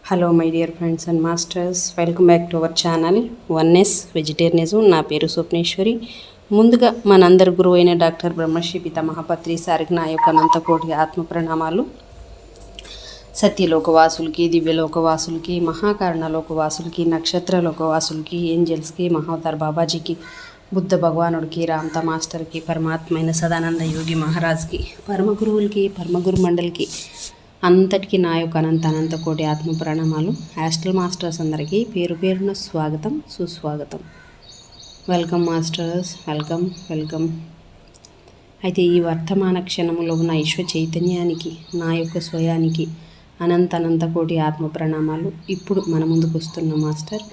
Hello my dear friends and masters, welcome back to our channel oneness vegetarianism. నా పేరు స్వప్నేశ్వరి. ముందుగా మనందరి గురువు అయిన డాక్టర్ బ్రహ్మశ్రీ పితామహపత్రి సారికి నా యొక్క అనంతకోటి ఆత్మ ప్రణామాలు. సత్యలోకవాసులకి, దివ్యలోకవాసులకి, మహాకారణలోకవాసులకి, నక్షత్రలోకవాసులకి, ఏంజల్స్కి, మహావతార్ బాబాజీకి, బుద్ధ భగవానుడికి, రామ్తా మాస్టర్కి, పరమాత్మైన సదానంద యోగి మహారాజ్కి, పరమ గురువులకి, పరమగురు మండలికి అంతటికి నా యొక్క అనంత కోటి ఆత్మ ప్రణామాలు. హాస్టల్ మాస్టర్స్ అందరికీ పేరు పేరున స్వాగతం, సుస్వాగతం. Welcome masters, welcome welcome. అయితే ఈ వర్తమాన క్షణంలో ఉన్న ఈశ్వ చైతన్యానికి, నా యొక్క స్వయానికి అనంత కోటి ఆత్మ ప్రణామాలు. ఇప్పుడు మన ముందుకు వస్తున్న మాస్టర్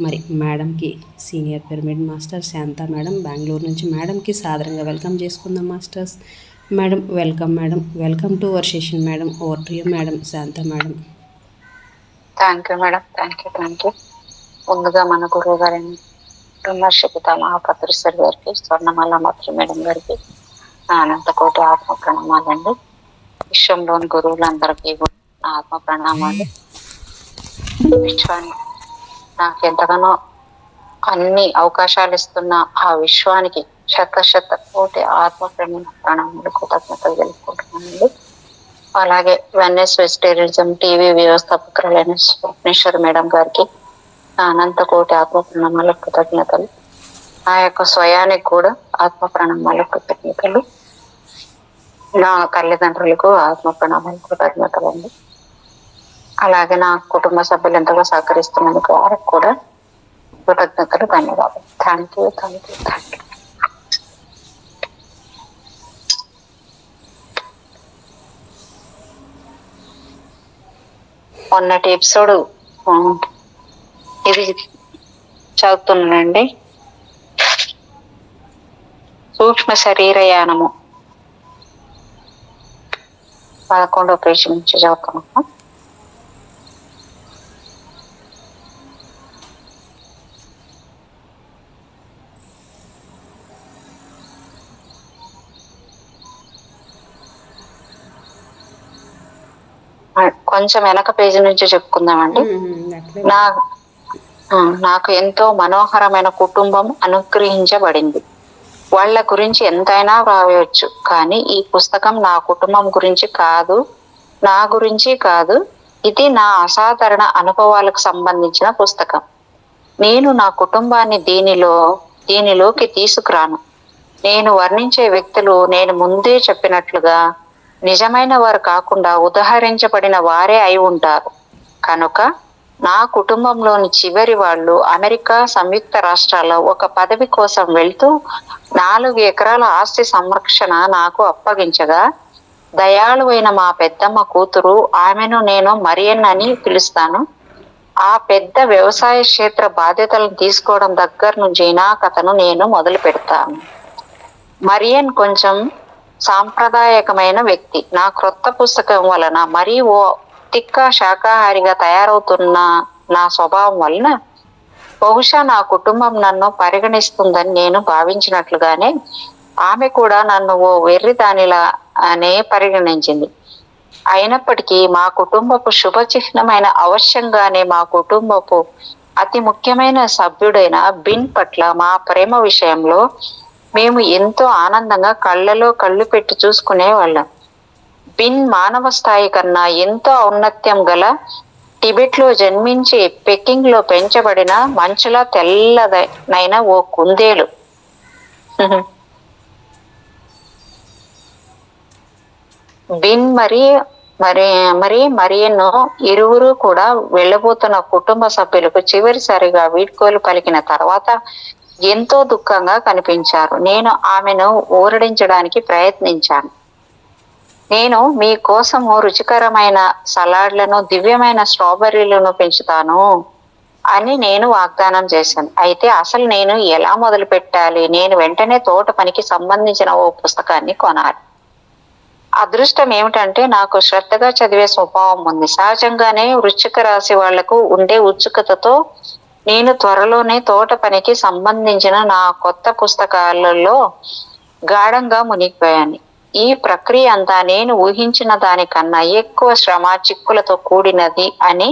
మరి మేడంకి, senior pyramid master Shanta madam, Bengaluru నుంచి. మేడంకి సాదరంగా వెల్కమ్ చేసుకుందాం masters. Madam welcome. Madam welcome to our session. Madam over to you madam. Shanta madam. Thank you madam, thank you. ముందుగా మన గురువు గారిని బ్రహ్మర్షి పితామహపత్రి సార్ గారికి, స్వర్ణమాల మాత్రి మేడం గారికి అనంత కోటి ఆత్మ ప్రణామాలండి. విశ్వంలోని గురువులందరికీ నా ఆత్మ ప్రణామాలు. విశ్వాన్ని నాకు ఎంతగానో అన్ని అవకాశాలు ఇస్తున్న ఆ విశ్వానికి శత కోటి ఆత్మ ప్రణామాలు, కృతజ్ఞతలు తెలుపుకుంటున్నానండి. అలాగే వన్నెస్ వెజిటేరియనిజం టీవీ వ్యవస్థాపకులైన స్వప్నేశ్వర్ మేడం గారికి అనంత కోటి ఆత్మ ప్రణామాల కృతజ్ఞతలు. నా యొక్క స్వయానికి కూడా ఆత్మ ప్రణామాల కృతజ్ఞతలు. నా తల్లిదండ్రులకు ఆత్మ ప్రణామాల కృతజ్ఞతలు అండి. అలాగే నా కుటుంబ సభ్యులు ఎంతగా సహకరిస్తున్నందుకు వారికి కూడా కృతజ్ఞతలు, ధన్యవాదాలు. Thank you. మొన్నటి ఎపిసోడ్ ఇది చదువుతున్నానండి. సూక్ష్మ శరీరయానము 11వ పేజీ నుంచి చదువుతున్నాను. కొంచెం వెనక పేజీ నుంచి చెప్పుకుందామండి. నాకు ఎంతో మనోహరమైన కుటుంబం అనుగ్రహించబడింది. వాళ్ళ గురించి ఎంతైనా వ్రాయవచ్చు, కానీ ఈ పుస్తకం నా కుటుంబం గురించి కాదు, నా గురించి కాదు. ఇది నా అసాధారణ అనుభవాలకు సంబంధించిన పుస్తకం. నేను నా కుటుంబాన్ని దీనిలోకి తీసుకురాను. నేను వర్ణించే వ్యక్తులు నేను ముందే చెప్పినట్లుగా నిజమైన వారు కాకుండా ఉదహరించబడిన వారే అయి ఉంటారు. కనుక నా కుటుంబంలోని చివరి వాళ్ళు అమెరికా సంయుక్త రాష్ట్రాల్లో ఒక పదవి కోసం వెళ్తూ 4 ఎకరాల ఆస్తి సంరక్షణ నాకు అప్పగించగా, దయాళువైన మా పెద్దమ్మ కూతురు, ఆమెను నేను మరియన్ అని పిలుస్తాను, ఆ పెద్ద వ్యవసాయ క్షేత్ర బాధ్యతలను తీసుకోవడం దగ్గర నుంచి నా కథను నేను మొదలు పెడతాను. మరియన్ కొంచెం సాంప్రదాయకమైన వ్యక్తి. నా క్రొత్త పుస్తకం వలన మరీ ఓ తిక్క శాకాహారిగా తయారవుతున్న నా స్వభావం వలన బహుశా నా కుటుంబం నన్ను పరిగణిస్తుందని నేను భావించినట్లుగానే ఆమె కూడా నన్ను ఓ వెర్రి దానిలానే పరిగణించింది. అయినప్పటికీ మా కుటుంబపు శుభ చిహ్నమైన అవశ్యంగానే మా కుటుంబపు అతి ముఖ్యమైన సభ్యుడైన బిన్ పట్ల మా ప్రేమ విషయంలో మేము ఎంతో ఆనందంగా కళ్ళలో కళ్ళు పెట్టి చూసుకునేవాళ్ళం. బిన్ మానవ స్థాయి కన్నా ఎంతో ఔన్నత్యం గల టిబెట్ లో జన్మించి పెకింగ్ లో పెంచబడిన మంచులా తెల్లదైన ఓ కుందేలు. బిన్ మరియను ఇరువురు కూడా వెళ్ళబోతున్న కుటుంబ సభ్యులకు చివరిసారిగా వీడ్కోలు పలికిన తర్వాత ఎంతో దుఃఖంగా కనిపించారు. నేను ఆమెను ఊరడించడానికి ప్రయత్నించాను. నేను మీ కోసము రుచికరమైన సలాడ్లను, దివ్యమైన స్ట్రాబెర్రీలను పెంచుతాను అని నేను వాగ్దానం చేశాను. అయితే అసలు నేను ఎలా మొదలు పెట్టాలి? నేను వెంటనే తోట పనికి సంబంధించిన ఓ పుస్తకాన్ని కొనాలి. అదృష్టం ఏమిటంటే నాకు శ్రద్ధగా చదివే స్వభావం ఉంది. సహజంగానే వృశ్చిక రాశి వాళ్లకు ఉండే ఉత్సుకతతో నేను త్వరలోనే తోట పనికి సంబంధించిన నా కొత్త పుస్తకాలలో గాఢంగా మునిగిపోయాను. ఈ ప్రక్రియ అంతా నేను ఊహించిన దానికన్నా ఎక్కువ శ్రమ, చిక్కులతో కూడినది అని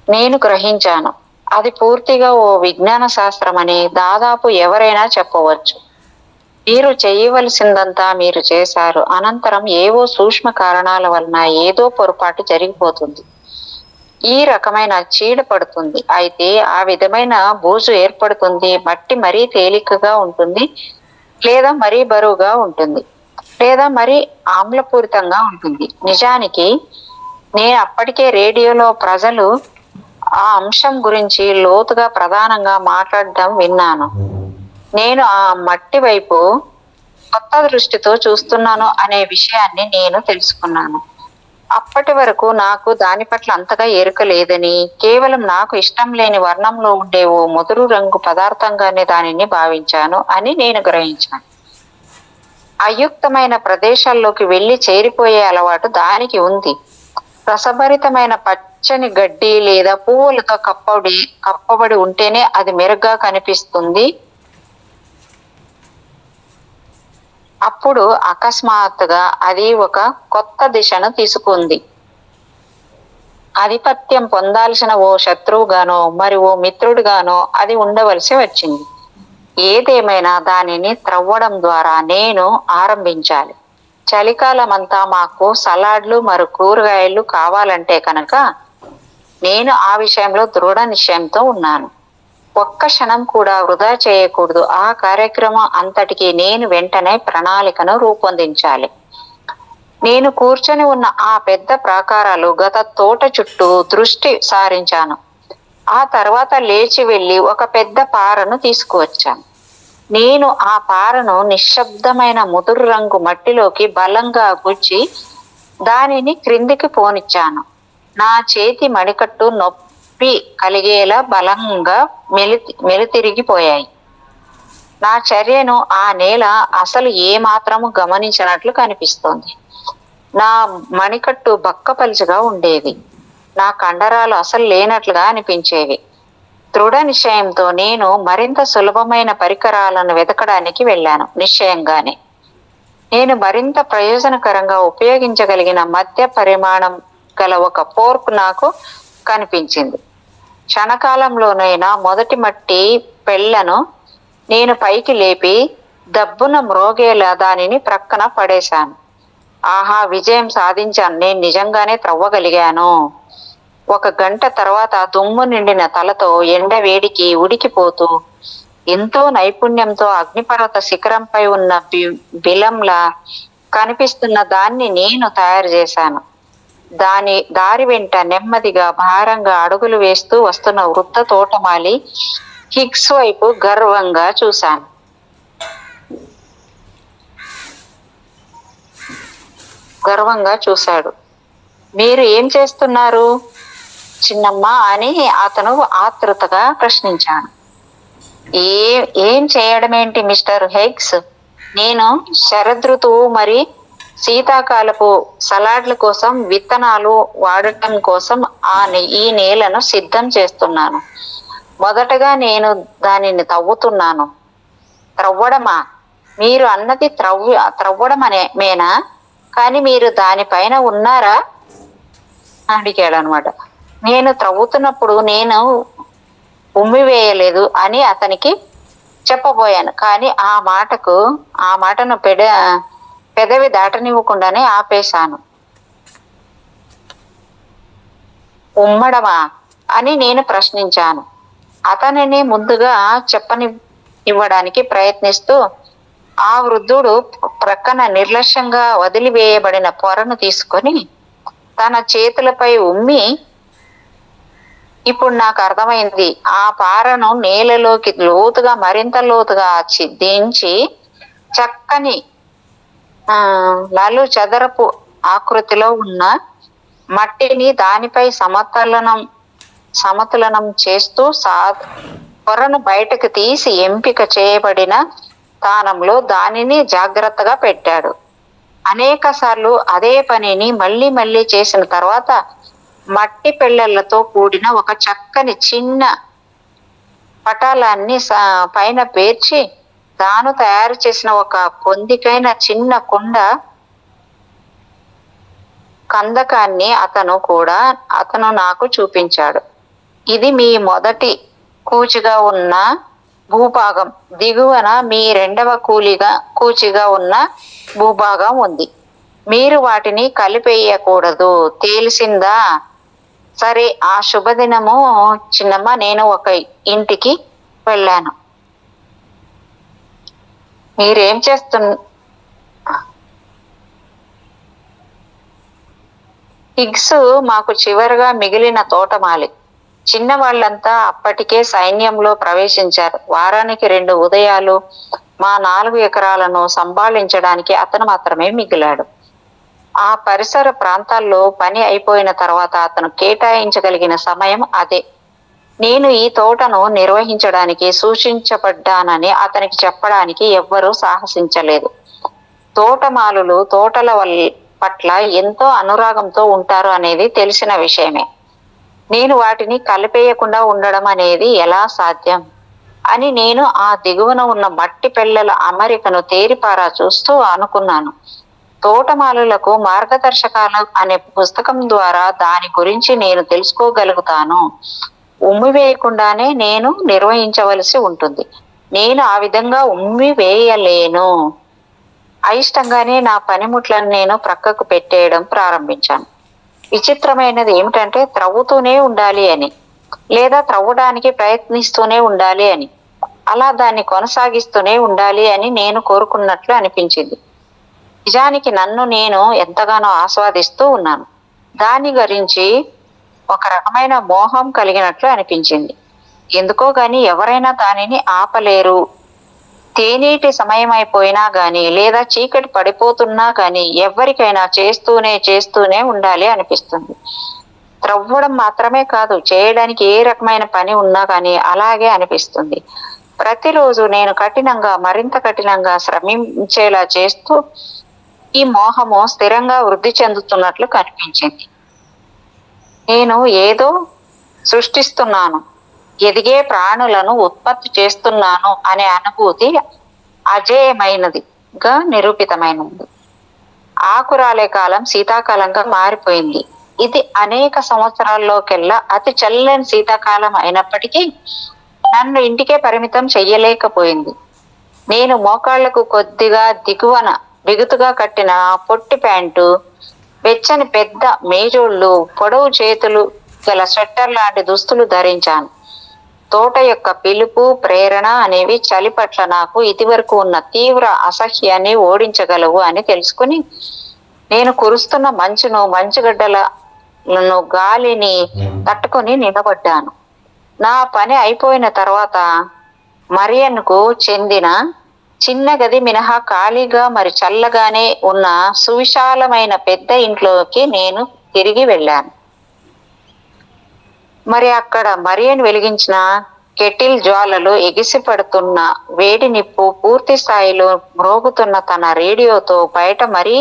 నేను గ్రహించాను. అది పూర్తిగా ఓ విజ్ఞాన శాస్త్రమని దాదాపు ఎవరైనా చెప్పవచ్చు. మీరు చేయవలసిందంతా మీరు చేశారు. అనంతరం ఏవో సూక్ష్మ కారణాల వలన ఏదో పొరపాటు జరిగిపోతుంది. ఈ రకమైన చీడ పడుతుంది. అయితే ఆ విధమైన బూజు ఏర్పడుతుంది. మట్టి మరీ తేలికగా ఉంటుంది, లేదా మరీ బరువుగా ఉంటుంది, లేదా మరీ ఆమ్లపూరితంగా ఉంటుంది. నిజానికి నేను అప్పటికే రేడియోలో ప్రజలు ఆ అంశం గురించి లోతుగా ప్రధానంగా మాట్లాడడం విన్నాను. నేను ఆ మట్టి వైపు కొత్త దృష్టితో చూస్తున్నాను అనే విషయాన్ని నేను తెలుసుకున్నాను. అప్పటి వరకు నాకు దాని పట్ల అంతగా ఎరుక లేదని, కేవలం నాకు ఇష్టం లేని వర్ణంలో ఉండే ఓ ముదురు రంగు పదార్థంగానే దానిని భావించాను అని నేను గ్రహించాను. అయుక్తమైన ప్రదేశాల్లోకి వెళ్లి చేరిపోయే అలవాటు దానికి ఉంది. రసభరితమైన పచ్చని గడ్డి లేదా పువ్వులతో కప్పబడి ఉంటేనే అది మెరుగ్గా కనిపిస్తుంది. అప్పుడు అకస్మాత్తుగా అది ఒక కొత్త దిశను తీసుకుంది. ఆధిపత్యం పొందాల్సిన ఓ శత్రువుగానో మరి ఓ మిత్రుడిగానో అది ఉండవలసి వచ్చింది. ఏదేమైనా దానిని త్రవ్వడం ద్వారా నేను ఆరంభించాలి. చలికాలమంతా మాకు సలాడ్లు మరి కూరగాయలు కావాలంటే కనుక నేను ఆ విషయంలో దృఢ నిశ్చయంతో ఉన్నాను. ఒక్క క్షణం కూడా వృధా చేయకూడదు. ఆ కార్యక్రమం అంతటికి నేను వెంటనే ప్రణాళికను రూపొందించాలి. నేను కూర్చొని ఉన్న ఆ పెద్ద ప్రాకారాలు గత తోట చుట్టూ దృష్టి సారించాను. ఆ తర్వాత లేచి వెళ్లి ఒక పెద్ద పారను తీసుకువచ్చాను. నేను ఆ పారను నిశ్శబ్దమైన ముదురు రంగు మట్టిలోకి బలంగా గుచ్చి దానిని క్రిందికి పోనిచ్చాను. నా చేతి మణికట్టు నొప్పి కలిగేలా బలంగా మెలితిరిగిపోయాయి. నా చర్యను ఆ నేల అసలు ఏమాత్రము గమనించినట్లు కనిపిస్తోంది. నా మణికట్టు బక్కపలుచగా ఉండేది. నా కండరాలు అసలు లేనట్లుగా అనిపించేవి. దృఢ నిశ్చయంతో నేను మరింత సులభమైన పరికరాలను వెతకడానికి వెళ్ళాను. నిశ్చయంగానే నేను మరింత ప్రయోజనకరంగా ఉపయోగించగలిగిన మధ్య పరిమాణం గల ఒక ఫోర్క్ నాకు కనిపించింది. క్షణకాలంలోనైనా మొదటి మట్టి పెళ్లను నేను పైకి లేపి దబ్బున మ్రోగేలా దానిని ప్రక్కన పడేశాను. ఆహా, విజయం సాధించాను. నేను నిజంగానే త్రవ్వగలిగాను. 1 గంట తర్వాత దుమ్ము నిండిన తలతో ఎండ వేడికి ఉడికిపోతూ ఎంతో నైపుణ్యంతో అగ్నిపర్వత శిఖరంపై ఉన్న బిలంలా కనిపిస్తున్న దాన్ని నేను తయారు చేశాను. దారి వెంట నెమ్మదిగా భారంగా అడుగులు వేస్తూ వస్తున్న వృద్ధ తోటమాలి హిగ్స్ వైపు గర్వంగా చూశాడు. మీరు ఏం చేస్తున్నారు చిన్నమ్మ అని అతను ఆతృతగా ప్రశ్నించాడు. ఏం చేయడమేంటి మిస్టర్ హెగ్స్, నేను శరదృతువు మరి శీతాకాలపు సలాడ్ల కోసం విత్తనాలు వాడటం కోసం ఈ నేలను సిద్ధం చేస్తున్నాను. మొదటగా నేను దానిని తవ్వుతున్నాను. త్రవ్వడమా? మీరు అన్నది త్రవ్వడమేనా? కానీ మీరు దానిపైన ఉన్నారా అడిగాడు అనమాట. నేను త్రవ్వుతున్నప్పుడు నేను ఉమ్మివేయలేదు అని అతనికి చెప్పబోయాను. కానీ ఆ మాటను పెదవి దాటనివ్వకుండానే ఆపేశాను. ఉమ్మడమా అని నేను ప్రశ్నించాను. అతనిని ముందుగా ఇవ్వడానికి ప్రయత్నిస్తూ ఆ వృద్ధుడు ప్రక్కన నిర్లక్ష్యంగా వదిలివేయబడిన పొరను తీసుకొని తన చేతులపై ఉమ్మి, ఇప్పుడు నాకు అర్థమైంది. ఆ పారను నేలలోకి మరింత లోతుగా దించి చక్కని చదరపు ఆకృతిలో ఉన్న మట్టిని దానిపై సమతులనం చేస్తూ పొరను బయటకు తీసి ఎంపిక చేయబడిన స్థానంలో దానిని జాగ్రత్తగా పెట్టాడు. అనేక సార్లు అదే పనిని మళ్ళీ మళ్ళీ చేసిన తర్వాత మట్టి పెళ్లలతో కూడిన ఒక చక్కని చిన్న పటాలాన్ని పైన పేర్చి తాను తయారు చేసిన ఒక పొందికైన చిన్న కందకాన్ని అతను నాకు చూపించాడు. ఇది మీ మొదటి కూచిగా ఉన్న భూభాగం. దిగువన మీ రెండవ కూచిగా ఉన్న భూభాగం ఉంది. మీరు వాటిని కలిపేయకూడదు, తెలిసిందా? సరే, ఆ శుభదినము చిన్నమ్మ నేను ఒక ఇంటికి వెళ్ళాను. మీరేం హిగ్స్ మాకు చివరగా మిగిలిన తోటమాలి. చిన్నవాళ్లంతా అప్పటికే సైన్యంలో ప్రవేశించారు. వారానికి 2 ఉదయాలు మా 4 ఎకరాలను సంభాళించడానికి అతను మాత్రమే మిగిలాడు. ఆ పరిసర ప్రాంతాల్లో పని అయిపోయిన తర్వాత అతను కేటాయించగలిగిన సమయం అదే. నేను ఈ తోటను నిర్వహించడానికి సూచించబడ్డానని అతనికి చెప్పడానికి ఎవ్వరూ సాహసించలేదు. తోటమాలులు తోటల పట్ల ఎంతో అనురాగంతో ఉంటారు అనేది తెలిసిన విషయమే. నేను వాటిని కలిపేయకుండా ఉండడం అనేది ఎలా సాధ్యం అని నేను ఆ దిగువన ఉన్న మట్టి పెళ్లల అమరికను తేరిపారా చూస్తూ అనుకున్నాను. తోటమాలులకు మార్గదర్శకాలు అనే పుస్తకం ద్వారా దాని గురించి నేను తెలుసుకోగలుగుతాను. ఉమ్మివేయకుండానే నేను నిర్వహించవలసి ఉంటుంది. నేను ఆ విధంగా ఉమ్మివేయలేను. అయిష్టంగానే నా పనిముట్లను నేను ప్రక్కకు పెట్టేయడం ప్రారంభించాను. విచిత్రమైనది ఏమిటంటే త్రవ్వుతూనే ఉండాలి అని, లేదా త్రవ్వడానికి ప్రయత్నిస్తూనే ఉండాలి అని, అలా దాన్ని కొనసాగిస్తూనే ఉండాలి అని నేను కోరుకున్నట్లు అనిపించింది. నిజానికి నన్ను నేను ఎంతగానో ఆస్వాదిస్తూ ఉన్నాను. దాని గురించి ఒక రకమైన మోహం కలిగినట్లు అనిపించింది. ఎందుకో గాని ఎవరైనా దానిని ఆపలేరు. తేనీటి సమయం అయిపోయినా గాని, లేదా చీకటి పడిపోతున్నా గాని ఎవరికైనా చేస్తూనే ఉండాలి అనిపిస్తుంది. త్రవ్వడం మాత్రమే కాదు, చేయడానికి ఏ రకమైన పని ఉన్నా కానీ అలాగే అనిపిస్తుంది. ప్రతిరోజు నేను మరింత కఠినంగా శ్రమించేలా చేస్తూ ఈ మోహము స్థిరంగా వృద్ధి చెందుతున్నట్లు కనిపించింది. నేను ఏదో సృష్టిస్తున్నాను, ఎదిగే ప్రాణులను ఉత్పత్తి చేస్తున్నాను అనే అనుభూతి అజేయమైనదిగా నిరూపితమైనది. ఆకురాలే కాలం శీతాకాలంగా మారిపోయింది. ఇది అనేక సంవత్సరాల్లోకెల్లా అతి చల్లని శీతాకాలం అయినప్పటికీ నన్ను ఇంటికే పరిమితం చెయ్యలేకపోయింది. నేను మోకాళ్లకు కొద్దిగా దిగువన బిగుతుగా కట్టిన పొట్టి ప్యాంటు, వెచ్చని పెద్ద మేజోళ్ళు, పొడవు చేతులు గల స్వెట్టర్ లాంటి దుస్తులు ధరించాను. తోట యొక్క పిలుపు, ప్రేరణ అనేవి చలి పట్ల నాకు ఇదివరకు ఉన్న తీవ్ర అసహ్యాన్ని ఓడించగలవు అని తెలుసుకుని నేను కురుస్తున్న మంచుగడ్డలను గాలిని తట్టుకుని నిలబడ్డాను. నా పని అయిపోయిన తర్వాత మరియన్కు చెందిన చిన్న గది మినహా ఖాళీగా మరి చల్లగానే ఉన్న సువిశాలమైన పెద్ద ఇంట్లోకి నేను తిరిగి వెళ్ళాను. మరి అక్కడ మరియన్ వెలిగించిన కెటిల్ జ్వాలలు, ఎగిసిపడుతున్న వేడి నిప్పు, పూర్తి స్థాయిలో మ్రోగుతున్న తన రేడియోతో బయట మరీ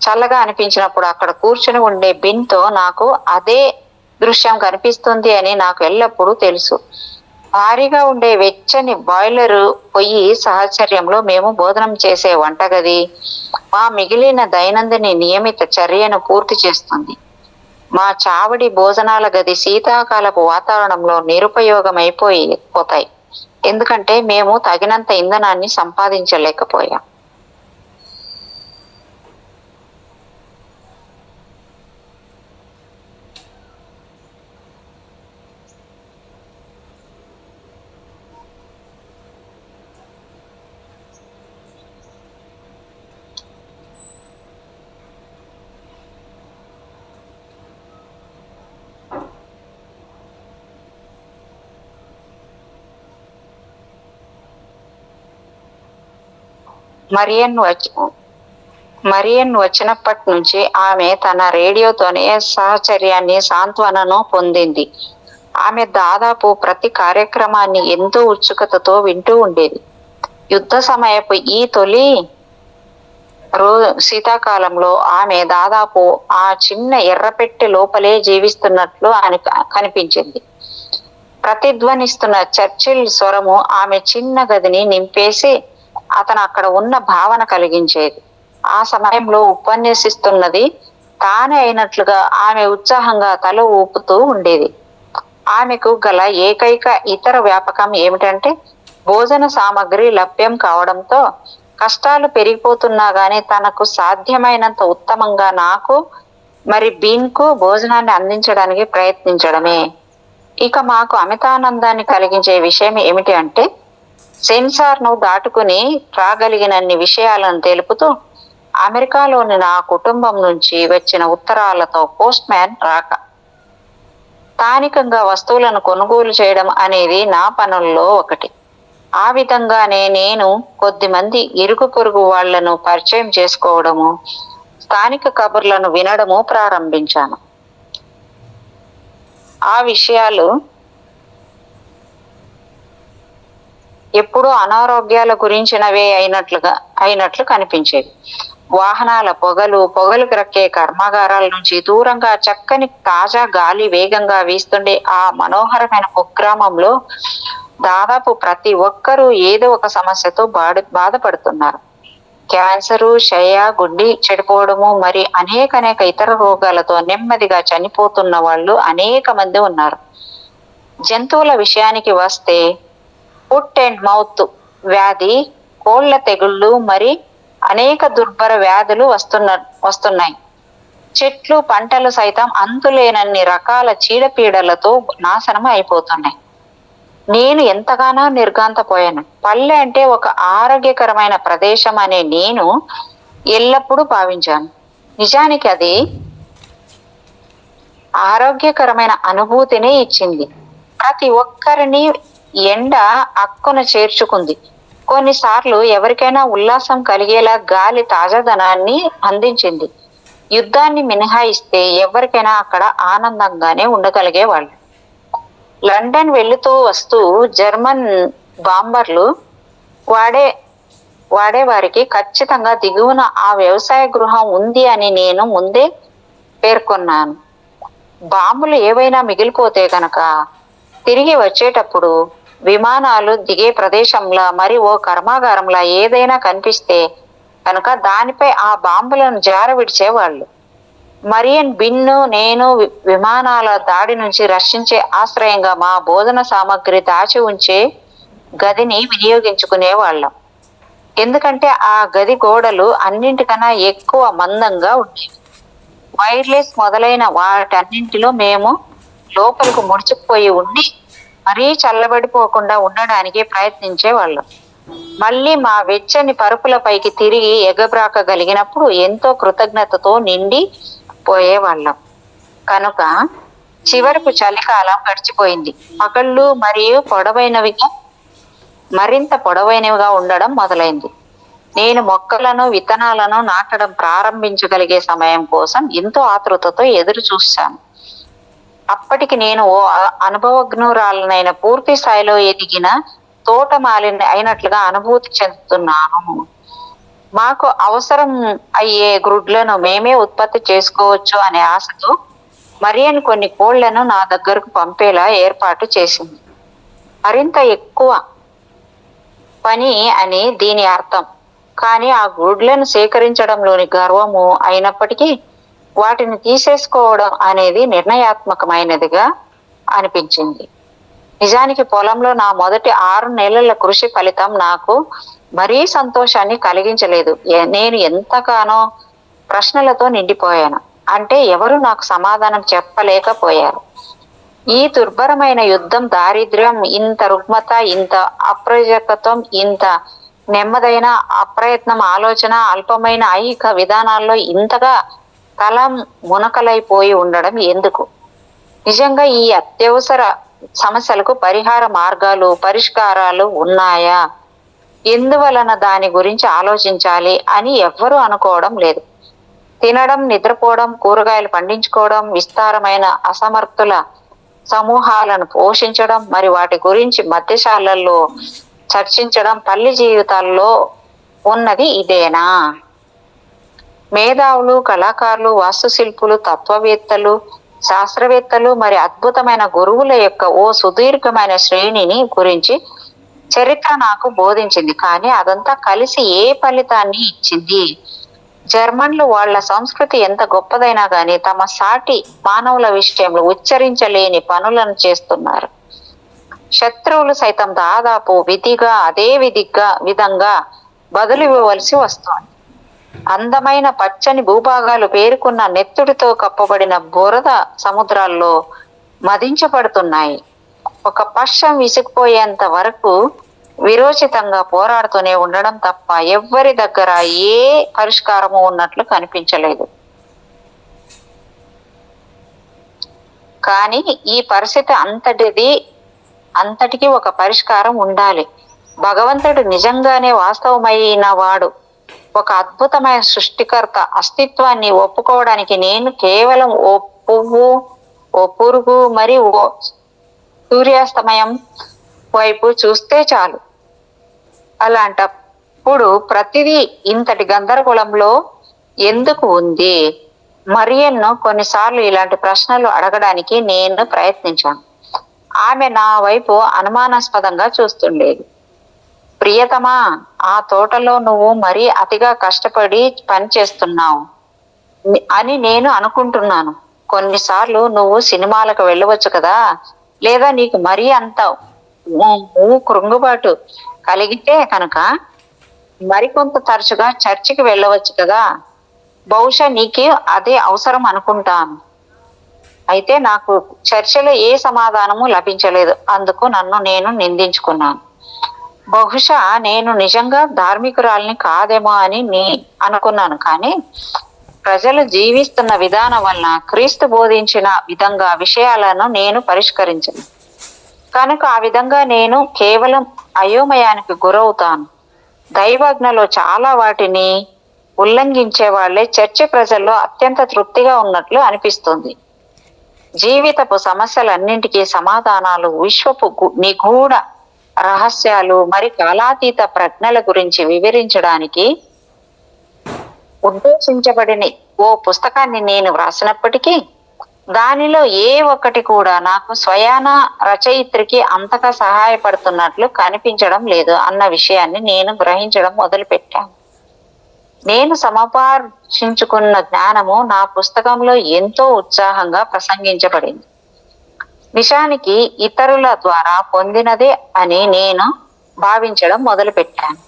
చల్లగా అనిపించినప్పుడు అక్కడ కూర్చుని ఉండే బిన్తో నాకు అదే దృశ్యం కనిపిస్తుంది అని నాకు ఎల్లప్పుడూ తెలుసు. భారీగా ఉండే వెచ్చని బాయిలరు పొయ్యి సాహచర్యంలో మేము భోజనం చేసే వంటగది మా మిగిలిన దైనందిన నియమిత చర్యను పూర్తి చేస్తుంది. మా చావడి భోజనాల గది శీతాకాలపు వాతావరణంలో నిరుపయోగమైపోతాయి. ఎందుకంటే మేము తగినంత ఇంధనాన్ని సంపాదించలేకపోయాం. మరియన్ వచ్చినప్పటి నుంచి ఆమె తన రేడియోతోనే సహచర్యాన్ని, సాంత్వనను పొందింది. ఆమె దాదాపు ప్రతి కార్యక్రమాన్ని ఎంతో ఉత్సుకతతో వింటూ ఉండేది. యుద్ధ సమయపు ఈ తొలి శీతాకాలంలో ఆమె దాదాపు ఆ చిన్న ఎర్రపెట్టె లోపలే జీవిస్తున్నట్లు కనిపించింది. ప్రతిధ్వనిస్తున్న చర్చిల్ స్వరము ఆమె చిన్న గదిని నింపేసి అతను అక్కడ ఉన్న భావన కలిగించేది. ఆ సమయంలో ఉపన్యసిస్తున్నది తానే అయినట్లుగా ఆమె ఉత్సాహంగా తల ఊపుతూ ఉండేది. ఆమెకు గల ఏకైక ఇతర వ్యాపకం ఏమిటంటే భోజన సామగ్రి లభ్యం కావడంతో కష్టాలు పెరిగిపోతున్నా గానీ తనకు సాధ్యమైనంత ఉత్తమంగా నాకు మరి బీన్కు భోజనాన్ని అందించడానికి ప్రయత్నించడమే. ఇక మాకు అమితానందాన్ని కలిగించే విషయం ఏమిటి అంటే సెన్సార్ను దాటుకుని రాగలిగినన్ని విషయాలను తెలుపుతూ అమెరికాలోని నా కుటుంబం నుంచి వచ్చిన ఉత్తరాలతో పోస్ట్ మ్యాన్ రాక. స్థానికంగా వస్తువులను కొనుగోలు చేయడం అనేది నా పనుల్లో ఒకటి. ఆ విధంగానే నేను కొద్దిమంది ఇరుగు పొరుగు వాళ్లను పరిచయం చేసుకోవడము, స్థానిక కబుర్లను వినడము ప్రారంభించాను. ఆ విషయాలు ఎప్పుడూ అనారోగ్యాల గురించినవే అయినట్లు కనిపించేవి. వాహనాల పొగలు క్రక్కే కర్మాగారాల నుంచి దూరంగా చక్కని తాజా గాలి వేగంగా వీస్తుండే ఆ మనోహరమైన కుగ్రామంలో దాదాపు ప్రతి ఒక్కరూ ఏదో ఒక సమస్యతో బాధపడుతున్నారు. క్యాన్సరు, క్షయ, గుండె చెడిపోవడము, మరి అనేక ఇతర రోగాలతో నెమ్మదిగా చనిపోతున్న వాళ్ళు అనేక మంది ఉన్నారు. జంతువుల విషయానికి వస్తే ఫుట్ అండ్ మౌత్ వ్యాధి, కోళ్ల తెగుళ్ళు, మరి అనేక దుర్భర వ్యాధులు వస్తున్నాయి. చెట్లు, పంటలు సైతం అంతులేనన్ని రకాల చీడపీడలతో నాశనం అయిపోతున్నాయి. నేను ఎంతగానో నిర్ఘాంతపోయాను. పల్లె అంటే ఒక ఆరోగ్యకరమైన ప్రదేశం అనే నేను ఎల్లప్పుడూ భావించాను. నిజానికి అది ఆరోగ్యకరమైన అనుభూతిని ఇచ్చింది. ప్రతి ఒక్కరిని ఎండ అక్కున చేర్చుకుంది. కొన్నిసార్లు ఎవరికైనా ఉల్లాసం కలిగేలా గాలి తాజాదనాన్ని అందించింది. యుద్ధాన్ని మినహాయిస్తే ఎవరికైనా అక్కడ ఆనందంగానే ఉండగలిగేవాళ్ళు. లండన్ వెళుతూ వస్తూ జర్మన్ బాంబర్లు వాడే వారికి ఖచ్చితంగా దిగువన ఆ వ్యవసాయ గృహం ఉంది అని నేను ముందే పేర్కొన్నాను. బాంబులు ఏవైనా మిగిలిపోతే కనుక తిరిగి వచ్చేటప్పుడు విమానాలు దిగే ప్రదేశంలా మరి ఓ కర్మాగారంలా ఏదైనా కనిపిస్తే కనుక దానిపై ఆ బాంబులను జార విడిచేవాళ్ళు. మరియన్ బిన్ను నేను విమానాల దాడి నుంచి రక్షించే ఆశ్రయంగా మా భోజన సామగ్రి దాచి ఉంచే గదిని వినియోగించుకునే వాళ్ళం. ఎందుకంటే ఆ గది గోడలు అన్నింటికన్నా ఎక్కువ మందంగా ఉండేవి. వైర్లెస్ మొదలైన వాటన్నింటిలో మేము లోపలకు ముడుచుకుపోయి ఉండి మరీ చల్లబడిపోకుండా ఉండడానికి ప్రయత్నించేవాళ్ళం. మళ్ళీ మా వెచ్చని పరుపులపైకి తిరిగి ఎగబ్రాకగలిగినప్పుడు ఎంతో కృతజ్ఞతతో నిండి పోయేవాళ్ళం. కనుక చివరకు చలికాలం గడిచిపోయింది. పగళ్ళు మరింత పొడవైనవిగా ఉండడం మొదలైంది. నేను మొక్కలను, విత్తనాలను నాటడం ప్రారంభించగలిగే సమయం కోసం ఎంతో ఆతృతతో ఎదురు చూశాను. అప్పటికి నేను ఓ అనుభవజ్ఞురాలనైన పూర్తి స్థాయిలో ఎదిగిన తోటమాలిని అయినట్లుగా అనుభూతి చెందుతున్నాను. మాకు అవసరం అయ్యే గ్రుడ్లను మేమే ఉత్పత్తి చేసుకోవచ్చు అనే ఆశతో మరియన్ కొన్ని కోళ్లను నా దగ్గరకు పంపేలా ఏర్పాటు చేసింది. మరింత ఎక్కువ పని అని దీని అర్థం. కానీ ఆ గుడ్లను సేకరించడంలోని గర్వము అయినప్పటికీ వాటిని తీసేసుకోవడం అనేది నిర్ణయాత్మకమైనదిగా అనిపించింది. నిజానికి పొలంలో నా మొదటి 6 నెలల కృషి ఫలితం నాకు మరీ సంతోషాన్ని కలిగించలేదు. నేను ఎంతగానో ప్రశ్నలతో నిండిపోయాను. అంటే ఎవరు నాకు సమాధానం చెప్పలేకపోయారు. ఈ దుర్భరమైన యుద్ధం, దారిద్ర్యం, ఇంత రుగ్మత, ఇంత అప్రజాకత్వం, ఇంత నెమ్మదైన అప్రయత్నం, ఆలోచన, అల్పమైన ఐహిక విధానాల్లో ఇంతగా తల మునకలైపోయి ఉండడం ఎందుకు? నిజంగా ఈ అత్యవసర సమస్యలకు పరిష్కారాలు ఉన్నాయా? ఎందువలన దాని గురించి ఆలోచించాలి అని ఎవ్వరూ అనుకోవడం లేదు. తినడం, నిద్రపోవడం, కూరగాయలు పండించుకోవడం, విస్తారమైన అసమర్థుల సమూహాలను పోషించడం, మరి వాటి గురించి మధ్యశాలల్లో చర్చించడం, పల్లి జీవితాల్లో ఉన్నది ఇదేనా? మేధావులు, కళాకారులు, వాస్తుశిల్పులు, తత్వవేత్తలు, శాస్త్రవేత్తలు, మరి అద్భుతమైన గురువుల యొక్క ఓ సుదీర్ఘమైన శ్రేణిని గురించి చరిత్ర నాకు బోధించింది. కానీ అదంతా కలిసి ఏ ఫలితాన్ని ఇచ్చింది? జర్మన్లు వాళ్ళ సంస్కృతి ఎంత గొప్పదైనా గాని తమ సాటి మానవుల విషయంలో ఉచ్చరించలేని పనులను చేస్తున్నారు. శత్రువులు సైతం దాదాపు అదే విధంగా బదులు ఇవ్వవలసి వస్తోంది. అందమైన పచ్చని భూభాగాలు పేరుకున్న నెత్తుడితో కప్పబడిన బురద సముద్రాల్లో మదించబడుతున్నాయి. ఒక పక్షం విసిగిపోయేంత వరకు విరోచితంగా పోరాడుతూనే ఉండడం తప్ప ఎవ్వరి దగ్గర ఏ పరిష్కారము ఉన్నట్లు కనిపించలేదు. కానీ ఈ పరిస్థితి అంతటికి ఒక పరిష్కారం ఉండాలి. భగవంతుడు నిజంగానే వాస్తవమైన వాడు, ఒక అద్భుతమైన సృష్టికర్త అస్తిత్వాన్ని ఒప్పుకోవడానికి నేను కేవలం ఓ పువ్వు, ఓ పురుగు, మరి ఓ సూర్యాస్తమయం వైపు చూస్తే చాలు. అలాంటప్పుడు ప్రతిదీ ఇంతటి గందరగోళంలో ఎందుకు ఉంది? మరియన్ను కొన్నిసార్లు ఇలాంటి ప్రశ్నలు అడగడానికి నేను ప్రయత్నించాను. ఆమె నా వైపు అనుమానాస్పదంగా చూస్తుండేది. ప్రియతమా, ఆ తోటలో నువ్వు మరీ అతిగా కష్టపడి పని చేస్తున్నావు అని నేను అనుకుంటున్నాను. కొన్నిసార్లు నువ్వు సినిమాలకు వెళ్ళవచ్చు కదా, లేదా నీకు మరీ అంత కృంగుబాటు కలిగితే కనుక మరికొంత తరచుగా చర్చికి వెళ్ళవచ్చు కదా. బహుశా నీకు అదే అవసరం అనుకుంటాను. అయితే నాకు చర్చలో ఏ సమాధానము లభించలేదు. అందుకు నన్ను నేను నిందించుకున్నాను. బహుశా నేను నిజంగా ధార్మికురాల్ని కాదేమో అని అనుకున్నాను. కానీ ప్రజలు జీవిస్తున్న విధానం వలన క్రీస్తు బోధించిన విధంగా విషయాలను నేను పరిష్కరించను కనుక ఆ విధంగా నేను కేవలం అయోమయానికి గురవుతాను. దైవాజ్ఞలో చాలా వాటిని ఉల్లంఘించే వాళ్లే చర్చ ప్రజల్లో అత్యంత తృప్తిగా ఉన్నట్లు అనిపిస్తుంది. జీవితపు సమస్యలన్నింటికీ సమాధానాలు, విశ్వపు నిగూఢ రహస్యాలు, మరి కాలాతీత ప్రజ్ఞల గురించి వివరించడానికి ఉద్దేశించబడిన ఓ పుస్తకాన్ని నేను వ్రాసినప్పటికీ దానిలో ఏ ఒక్కటి కూడా నాకు స్వయాన రచయిత్రికి అంతగా సహాయపడుతున్నట్లు కనిపించడం లేదు అన్న విషయాన్ని నేను గ్రహించడం మొదలుపెట్టాను. నేను సమపార్చించుకున్న జ్ఞానము నా పుస్తకంలో ఎంతో ఉత్సాహంగా ప్రసంగించబడింది. నిజానికి ఇతరుల ద్వారా పొందినదే అని నేను భావించడం మొదలుపెట్టాను.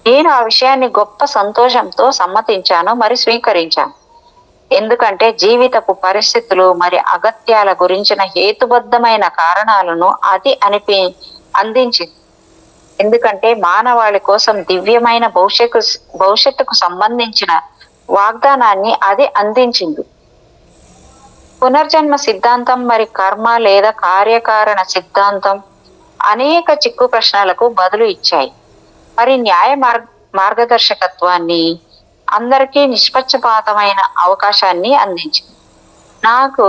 నేను ఆ విషయాన్ని గొప్ప సంతోషంతో సమ్మతించాను, మరి స్వీకరించాను. ఎందుకంటే జీవితపు పరిస్థితులు మరి అగత్యాల గురించిన హేతుబద్ధమైన కారణాలను అది అందించింది. ఎందుకంటే మానవాళి కోసం దివ్యమైన భవిష్యత్తుకు సంబంధించిన వాగ్దానాన్ని అది అందించింది. పునర్జన్మ సిద్ధాంతం, మరి కర్మ లేదా కార్యకారణ సిద్ధాంతం అనేక చిక్కు ప్రశ్నలకు బదులు ఇచ్చాయి. మరి న్యాయ మార్గదర్శకత్వాన్ని, అందరికీ నిష్పక్షపాతమైన అవకాశాన్ని అందించింది. నాకు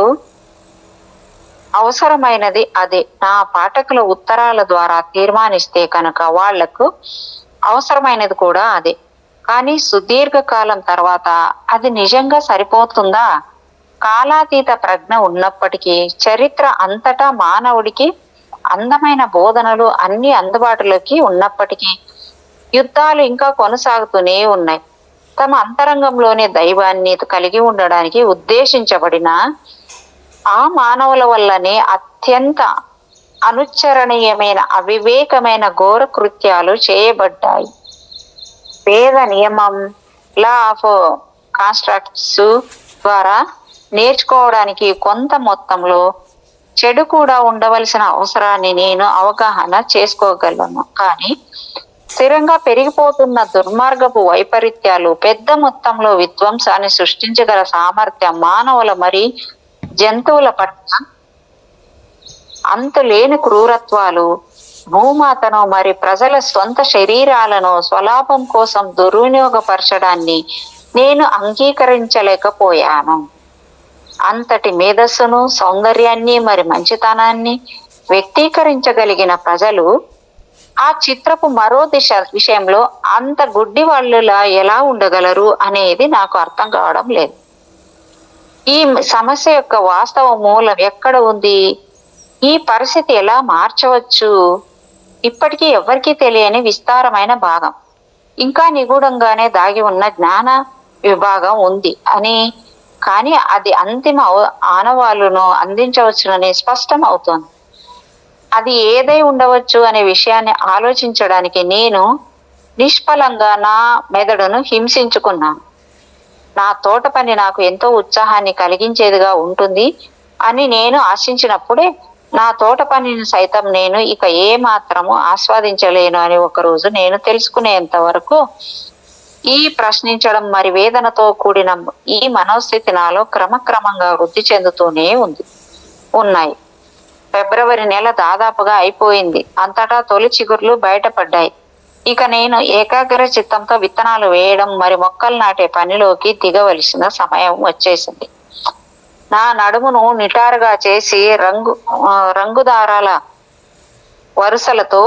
అవసరమైనది అదే. నా పాఠకుల ఉత్తరాల ద్వారా తీర్మానిస్తే కనుక వాళ్లకు అవసరమైనది కూడా అదే. కానీ సుదీర్ఘ కాలం తర్వాత అది నిజంగా సరిపోతుందా? కాలాతీత ప్రజ్ఞ ఉన్నప్పటికీ, చరిత్ర అంతటా మానవుడికి అందమైన బోధనలు అన్ని అందుబాటులోకి ఉన్నప్పటికీ, యుద్ధాలు ఇంకా కొనసాగుతూనే ఉన్నాయి. తమ అంతరంగంలోనే దైవాన్ని కలిగి ఉండడానికి ఉద్దేశించబడిన ఆ మానవుల వల్లనే అత్యంత అనుచరణీయమైన అవివేకమైన ఘోర కృత్యాలు చేయబడ్డాయి. వేద నియమం, లా ఆఫ్ కాన్స్ట్రక్ట్స్ ద్వారా నేర్చుకోవడానికి కొంత మొత్తంలో చెడు కూడా ఉండవలసిన అవసరాన్ని నేను అవగాహన చేసుకోగలను. కానీ స్థిరంగా పెరిగిపోతున్న దుర్మార్గపు వైపరీత్యాలు, పెద్ద మొత్తంలో విధ్వంసాన్ని సృష్టించగల సామర్థ్యం, మానవుల మరి జంతువుల పట్ల అంతులేని క్రూరత్వాలు, భూమాతను మరి ప్రజల సొంత శరీరాలను స్వలాభం కోసం దుర్వినియోగపరచడాన్ని నేను అంగీకరించలేకపోయాను. అంతటి మేధస్సును, సౌందర్యాన్ని, మరి మంచితనాన్ని వ్యక్తీకరించగలిగిన ప్రజలు ఆ చిత్రపు మరో విషయంలో అంత గుడ్డి వాళ్ళులా ఎలా ఉండగలరు అనేది నాకు అర్థం కావడం లేదు. ఈ సమస్య యొక్క వాస్తవ మూలం ఎక్కడ ఉంది? ఈ పరిస్థితి ఎలా మార్చవచ్చు? ఇప్పటికీ ఎవరికీ తెలియని విస్తారమైన భాగం, ఇంకా నిగూఢంగానే దాగి ఉన్న జ్ఞాన విభాగం ఉంది అని, కానీ అది అంతిమ ఆనవాళ్ళను అందించవచ్చునని స్పష్టం అవుతోంది. అది ఏదై ఉండవచ్చు అనే విషయాన్ని ఆలోచించడానికి నేను నిష్ఫలంగా నా మెదడును హింసించుకున్నాను. నా తోట పని నాకు ఎంతో ఉత్సాహాన్ని కలిగించేదిగా ఉంటుంది అని నేను ఆశించినప్పుడే నా తోట పనిని సైతం నేను ఇక ఏ మాత్రము ఆస్వాదించలేను అని ఒకరోజు నేను తెలుసుకునేంత వరకు ఈ ప్రశ్నించడం మరి వేదనతో కూడిన ఈ మనోస్థితి నాలో క్రమక్రమంగా వృద్ధి చెందుతూనే ఉన్నాయి. ఫిబ్రవరి నెల దాదాపుగా అయిపోయింది. అంతటా తొలి చిగుర్లు బయటపడ్డాయి. ఇక నేను ఏకాగ్ర చిత్తంతో విత్తనాలు వేయడం మరి మొక్కలు నాటే పనిలోకి దిగవలసిన సమయం వచ్చేసింది. నా నడుమును నిటారుగా చేసి రంగుదారాల వరుసలతో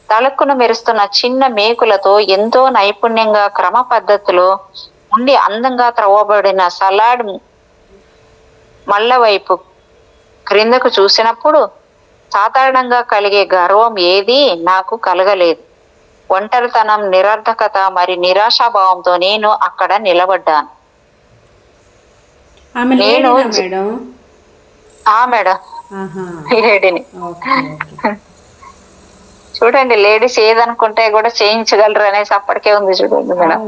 తళుక్కున మెరుస్తున్న చిన్న మేకులతో ఎంతో నైపుణ్యంగా క్రమ పద్ధతిలో ఉండి అందంగా త్రవ్వబడిన సలాడ్ మళ్ళ వైపు క్రిందకు చూసినప్పుడు సాధారణంగా కలిగే గర్వం ఏదీ నాకు కలగలేదు. ఒంటరితనం, నిరర్ధకత మరి నిరాశాభావంతో నేను అక్కడ నిలబడ్డాను. నేను మేడం లేడీని. చూడండి, లేడీస్ ఏదనుకుంటే కూడా చేయించగలరు అనేసి అప్పటికే ఉంది చూడండి మేడం.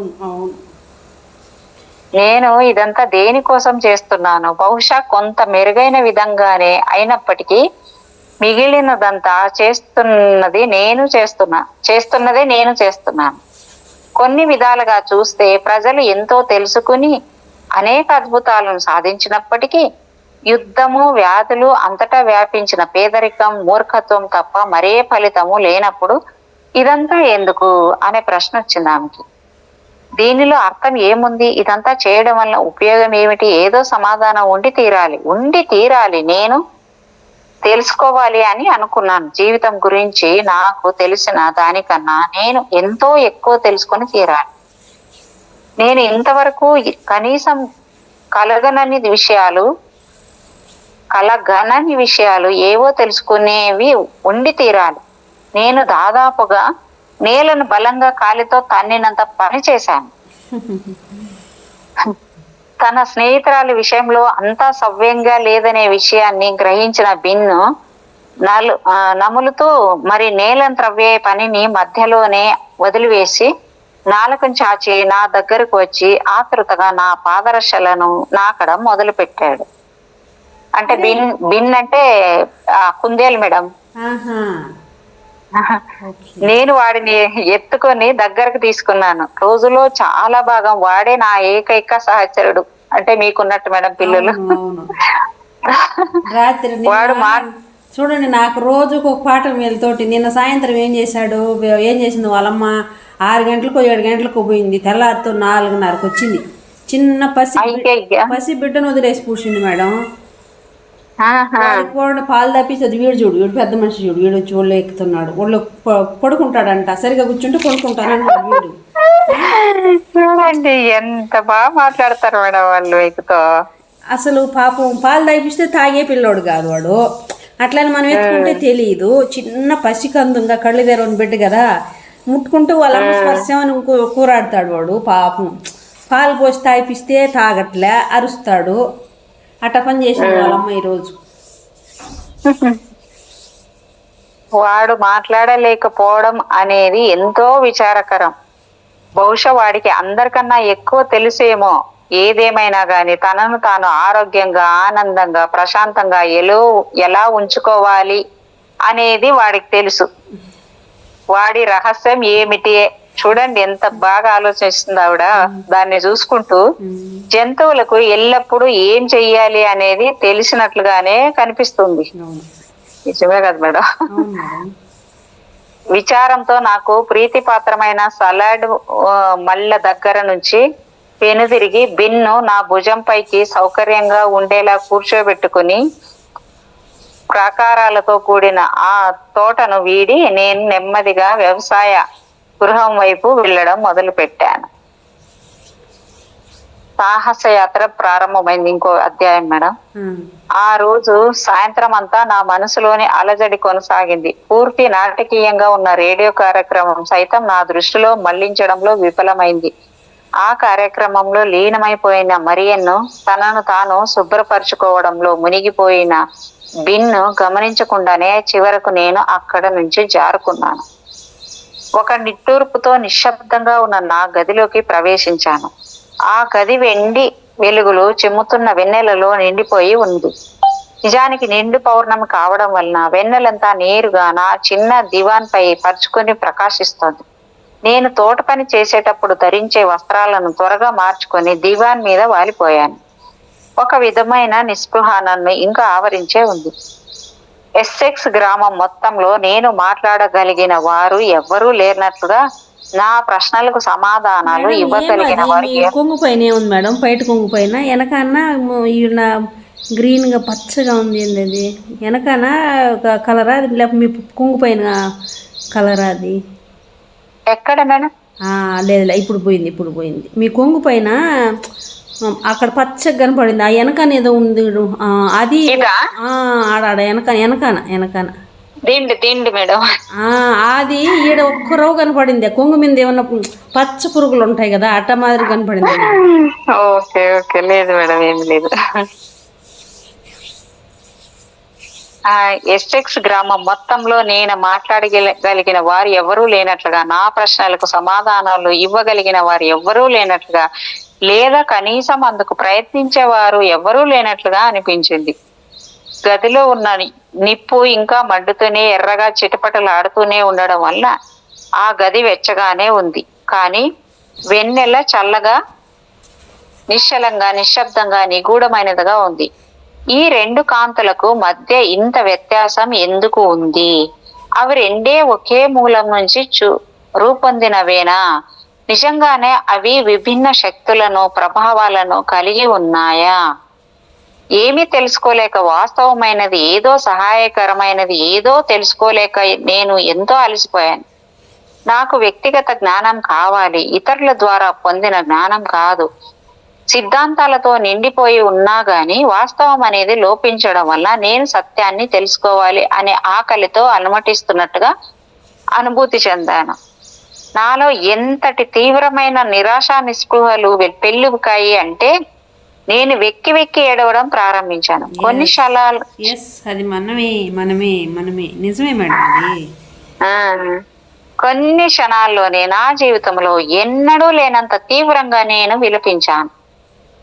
నేను ఇదంతా దేనికోసం చేస్తున్నాను? బహుశా కొంత మెరుగైన విధంగానే అయినప్పటికీ మిగిలినదంతా చేస్తున్నదే నేను చేస్తున్నాను. కొన్ని విధాలుగా చూస్తే ప్రజలు ఎంతో తెలుసుకుని అనేక అద్భుతాలను సాధించినప్పటికీ యుద్ధము, వ్యాధులు అంతటా వ్యాపించిన పేదరికం, మూర్ఖత్వం తప్ప మరే ఫలితము లేనప్పుడు ఇదంతా ఎందుకు అనే ప్రశ్న వచ్చింది ఆమెకి. దీనిలో అర్థం ఏముంది? ఇదంతా చేయడం వల్ల ఉపయోగం ఏమిటి? ఏదో సమాధానం ఉండి తీరాలి నేను తెలుసుకోవాలి అని అనుకున్నాను. జీవితం గురించి నాకు తెలిసిన దానికన్నా నేను ఎంతో ఎక్కువ తెలుసుకొని తీరాలి. నేను ఇంతవరకు కనీసం కలగనని విషయాలు ఏవో తెలుసుకునేవి ఉండి తీరాలి. నేను దాదాపుగా నేలను బలంగా కాలితో తన్నినంత పని చేశాను. తన స్నేహితురాలి విషయంలో అంతా సవ్యంగా లేదనే విషయాన్ని గ్రహించిన బిన్ను నములుతూ మరి నేలను త్రవ్వే పనిని మధ్యలోనే వదిలివేసి నాలుకను చాచి నా దగ్గరకు వచ్చి ఆతృతగా నా పాదరక్షలను నాకడం మొదలు పెట్టాడు. అంటే బిన్ అంటే కుందేలు మేడం. నేను వాడిని ఎత్తుకొని దగ్గరకు తీసుకున్నాను. రోజులో చాలా భాగం వాడే నా ఏకైక సహచరుడు. అంటే మీకున్నట్టు మేడం పిల్లలు. రాత్రి వాడు చూడండి, నాకు రోజుకు ఒక పాఠం వీళ్ళతోటి. నిన్న సాయంత్రం ఏం చేసింది వాళ్ళమ్మ 6 గంటలకు 7 గంటలకు పోయింది. తెల్లారితో 4:30కు వచ్చింది. చిన్న పసి బిడ్డను వదిలేసి పూసింది మేడం. పాలు తప్పిస్తుంది. వీడు పెద్ద మనిషి వీడు వచ్చి ఒళ్ళు ఎక్కుతున్నాడు. ఒళ్ళు పడుకుంటాడంట. సరిగా కూర్చుంటే పడుకుంటానంటాడు వీడు. చూడండి ఎంత బాగా మాట్లాడతారు మేడం వాళ్ళు ఎక్కుతో. అసలు పాపం పాలు తాగిపిస్తే తాగే పిల్లోడు కాదు వాడు. అట్లని మనం ఎత్తుకుంటే తెలియదు. చిన్న పసికందుగా కళ్ళు తెరవని బిడ్డ కదా, ముట్టుకుంటూ వాళ్ళ స్పర్శమని కూరాడతాడు వాడు. పాపం పాలు పోసి తాగిపిస్తే తాగట్లే, అరుస్తాడు. అట్ట పని చేసింది వాళ్ళమ్మ ఈరోజు. వాడు మాట్లాడలేకపోవడం అనేది ఎంతో విచారకరం. బహుశా వాడికి అందరికన్నా ఎక్కువ తెలుసేమో. ఏదేమైనా గాని తనను తాను ఆరోగ్యంగా, ఆనందంగా, ప్రశాంతంగా ఎలా ఉంచుకోవాలి అనేది వాడికి తెలుసు. వాడి రహస్యం ఏమిటి? చూడండి ఎంత బాగా ఆలోచిస్తుంది ఆవిడ. దాన్ని చూసుకుంటూ జంతువులకు ఎల్లప్పుడూ ఏం చెయ్యాలి అనేది తెలిసినట్లుగానే కనిపిస్తుంది. నిజమే కదా మేడం. విచారంతో నాకు ప్రీతిపాత్రమైన సలాడ్ మళ్ళ దగ్గర నుంచి వెనుదిరిగి బిన్ను నా భుజం పైకి సౌకర్యంగా ఉండేలా కూర్చోబెట్టుకుని ప్రాకారాలతో కూడిన ఆ తోటను వీడి నేను నెమ్మదిగా వ్యవసాయ గృహం వైపు వెళ్ళడం మొదలు పెట్టాను. సాహసయాత్ర ప్రారంభమైంది. ఇంకో అధ్యాయం మేడం. ఆ రోజు సాయంత్రం అంతా నా మనసులోని అలజడి కొనసాగింది. పూర్తి నాటకీయంగా ఉన్న రేడియో కార్యక్రమం సైతం నా దృష్టిలో మళ్లించడంలో విఫలమైంది. ఆ కార్యక్రమంలో లీనమైపోయిన మరియన్ను తనను తాను శుభ్రపరచుకోవడంలో మునిగిపోయిన బిన్ను గమనించకుండానే చివరకు నేను అక్కడ నుంచి జారుకున్నాను. ఒక నిట్టూర్పుతో నిశ్శబ్దంగా ఉన్న నా గదిలోకి ప్రవేశించాను. ఆ గది వెండి వెలుగులు చిమ్ముతున్న వెన్నెలలో నిండిపోయి ఉంది. నిజానికి నిండు పౌర్ణమి కావడం వలన వెన్నెలంతా నేరుగా నా చిన్న దివాన్ పై పరుచుకొని ప్రకాశిస్తోంది. నేను తోట పని చేసేటప్పుడు ధరించే వస్త్రాలను త్వరగా మార్చుకొని దివాన్ మీద వాలిపోయాను. ఒక విధమైన నిస్పృహ నన్ను ఇంకా ఆవరించే ఉంది. ఎస్సెక్స్ గ్రామం మొత్తంలో నేను మాట్లాడగలిగిన వారు ఎవ్వరూ లేనట్లుగా, నా ప్రశ్నలకు సమాధానాలు మేడం ఇవ్వగలిగిన ఏమది వారు మీ కొంగు పైన ఏముంది మేడం? బయట కొంగు పైన వెనకన్నా ఈయన గ్రీన్గా పచ్చగా ఉంది ఏంది అది? వెనకనా ఒక కలరా అది, లేకపోతే మీ కొంగు పైన కలరా అది? ఎక్కడ మేడం? లేదు ఇప్పుడు పోయింది, ఇప్పుడు పోయింది. మీ కొంగు పైన అక్కడ పచ్చగా కనపడింది. ఆ వెనకన ఏదో ఉంది చూడు, అది ఇదా? ఆడ వెనకాన దిండి దిండి మేడం. అది ఈడ ఒక్క రవ్వ కనపడింది. కొంగు మీద ఏమన్నా పచ్చ పురుగులు ఉంటాయి కదా, అట్ట మాదిరి కనపడింది. ఓకే ఓకే, లేదు మేడం, ఏం లేదు. ఎస్సెక్స్ గ్రామం మొత్తంలో నేను మాట్లాడగలిగిన వారు ఎవరూ లేనట్లుగా, నా ప్రశ్నలకు సమాధానాలు ఇవ్వగలిగిన వారు ఎవ్వరూ లేనట్లుగా, లేదా కనీసం అందుకు ప్రయత్నించేవారు ఎవ్వరూ లేనట్లుగా అనిపించింది. గదిలో ఉన్న నిప్పు ఇంకా మండుతూనే ఎర్రగా చిటపటలాడుతూనే ఉండడం వల్ల ఆ గది వెచ్చగానే ఉంది. కానీ వెన్నెల చల్లగా, నిశ్చలంగా, నిశ్శబ్దంగా, నిగూఢమైనదిగా ఉంది. ఈ రెండు కాంతులకు మధ్య ఇంత వ్యత్యాసం ఎందుకు ఉంది? అవి రెండే ఒకే మూలం నుంచి రూపొందినవేనా? నిజంగానే అవి విభిన్న శక్తులను, ప్రభావాలను కలిగి ఉన్నాయా? ఏమీ తెలుసుకోలేక, వాస్తవమైనది ఏదో, సహాయకరమైనది ఏదో తెలుసుకోలేక నేను ఎంతో అలసిపోయాను. నాకు వ్యక్తిగత జ్ఞానం కావాలి, ఇతరుల ద్వారా పొందిన జ్ఞానం కాదు. సిద్ధాంతాలతో నిండిపోయి ఉన్నా గాని వాస్తవం అనేది లోపించడం వల్ల నేను సత్యాన్ని తెలుసుకోవాలి అనే ఆకలితో అలమటిస్తున్నట్టుగా అనుభూతి చెందాను. నాలో ఎంతటి తీవ్రమైన నిరాశ నిస్పృహలు పెళ్ళుకాయి అంటే నేను వెక్కి వెక్కి ఏడవడం ప్రారంభించాను. కొన్ని క్షణాలు అది మనమే నిజమే మేడం. కొన్ని క్షణాల్లోనే నా జీవితంలో ఎన్నడూ లేనంత తీవ్రంగా నేను విలపించాను.